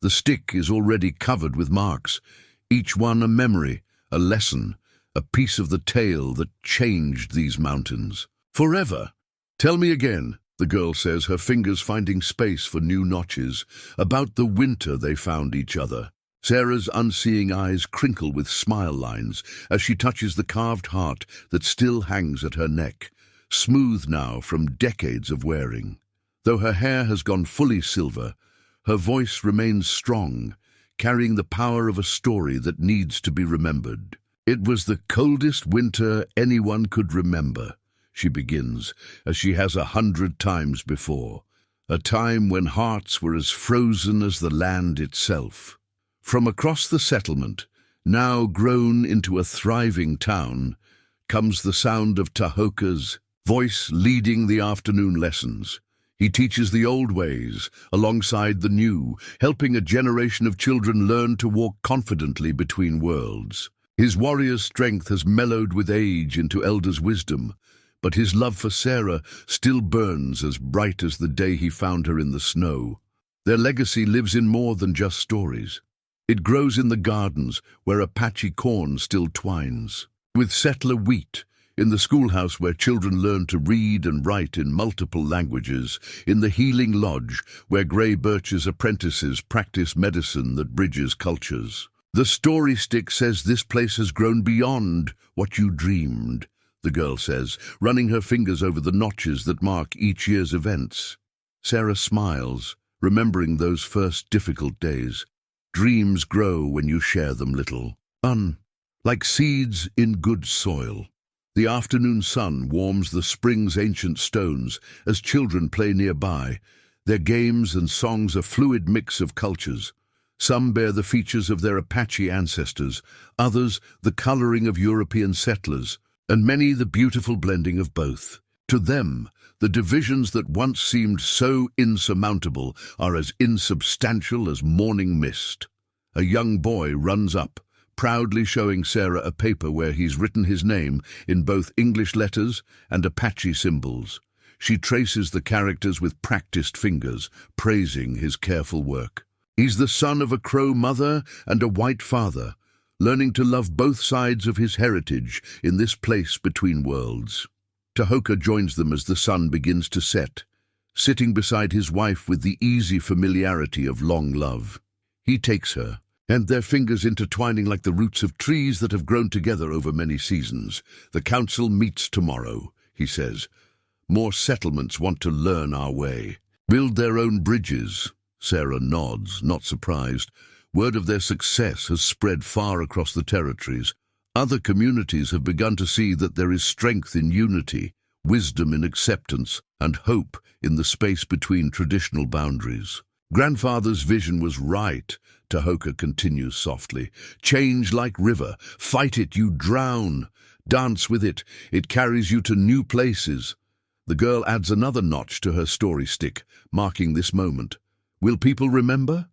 The stick is already covered with marks, each one a memory, a lesson, a piece of the tale that changed these mountains forever. "Tell me again," the girl says, her fingers finding space for new notches, "about the winter they found each other." Sarah's unseeing eyes crinkle with smile lines as she touches the carved heart that still hangs at her neck, smooth now from decades of wearing. Though her hair has gone fully silver, her voice remains strong, carrying the power of a story that needs to be remembered. "It was the coldest winter anyone could remember," she begins, as she has 100 times before, "a time when hearts were as frozen as the land itself." From across the settlement, now grown into a thriving town, comes the sound of Tahoka's voice leading the afternoon lessons. He teaches the old ways alongside the new, helping a generation of children learn to walk confidently between worlds. His warrior's strength has mellowed with age into elder's wisdom, but his love for Sarah still burns as bright as the day he found her in the snow. Their legacy lives in more than just stories. It grows in the gardens where Apache corn still twines, with settler wheat, in the schoolhouse where children learn to read and write in multiple languages, in the healing lodge where grey birch's apprentices practice medicine that bridges cultures. The story stick says this place has grown beyond what you dreamed, the girl says, running her fingers over the notches that mark each year's events. Sarah smiles, remembering those first difficult days. Dreams grow when you share them, little. Like seeds in good soil. The afternoon sun warms the spring's ancient stones as children play nearby, their games and songs a fluid mix of cultures. Some bear the features of their Apache ancestors, others the coloring of European settlers, and many the beautiful blending of both. To them, the divisions that once seemed so insurmountable are as insubstantial as morning mist. A young boy runs up, proudly showing Sarah a paper where he's written his name in both English letters and Apache symbols. She traces the characters with practiced fingers, praising his careful work. He's the son of a Crow mother and a white father, learning to love both sides of his heritage in this place between worlds. Tahoka joins them as the sun begins to set, sitting beside his wife with the easy familiarity of long love. He takes her, and their fingers intertwining like the roots of trees that have grown together over many seasons. The council meets tomorrow, he says. More settlements want to learn our way. Build their own bridges. Sarah nods, not surprised. Word of their success has spread far across the territories. Other communities have begun to see that there is strength in unity, wisdom in acceptance, and hope in the space between traditional boundaries. Grandfather's vision was right, Tahoka continues softly. Change like river. Fight it, you drown. Dance with it. It carries you to new places. The girl adds another notch to her story stick, marking this moment. Will people remember?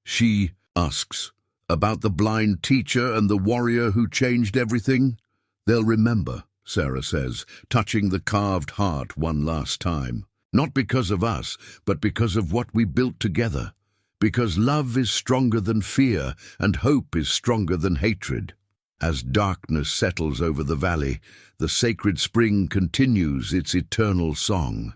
She asks. About the blind teacher and the warrior who changed everything? They'll remember, Sarah says, touching the carved heart one last time. Not because of us, but because of what we built together. Because love is stronger than fear, and hope is stronger than hatred. As darkness settles over the valley, the sacred spring continues its eternal song.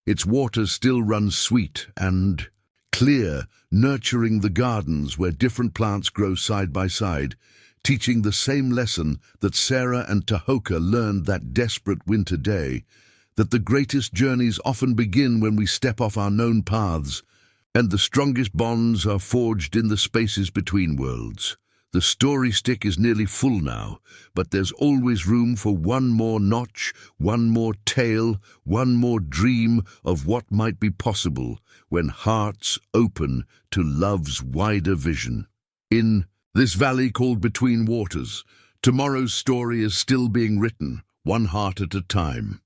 Its waters still run sweet and clear, nurturing the gardens where different plants grow side by side, teaching the same lesson that Sarah and Tahoka learned that desperate winter day, that the greatest journeys often begin when we step off our known paths, and the strongest bonds are forged in the spaces between worlds. The story stick is nearly full now, but there's always room for one more notch, one more tale, one more dream of what might be possible when hearts open to love's wider vision. In this valley called Between Waters, tomorrow's story is still being written, one heart at a time.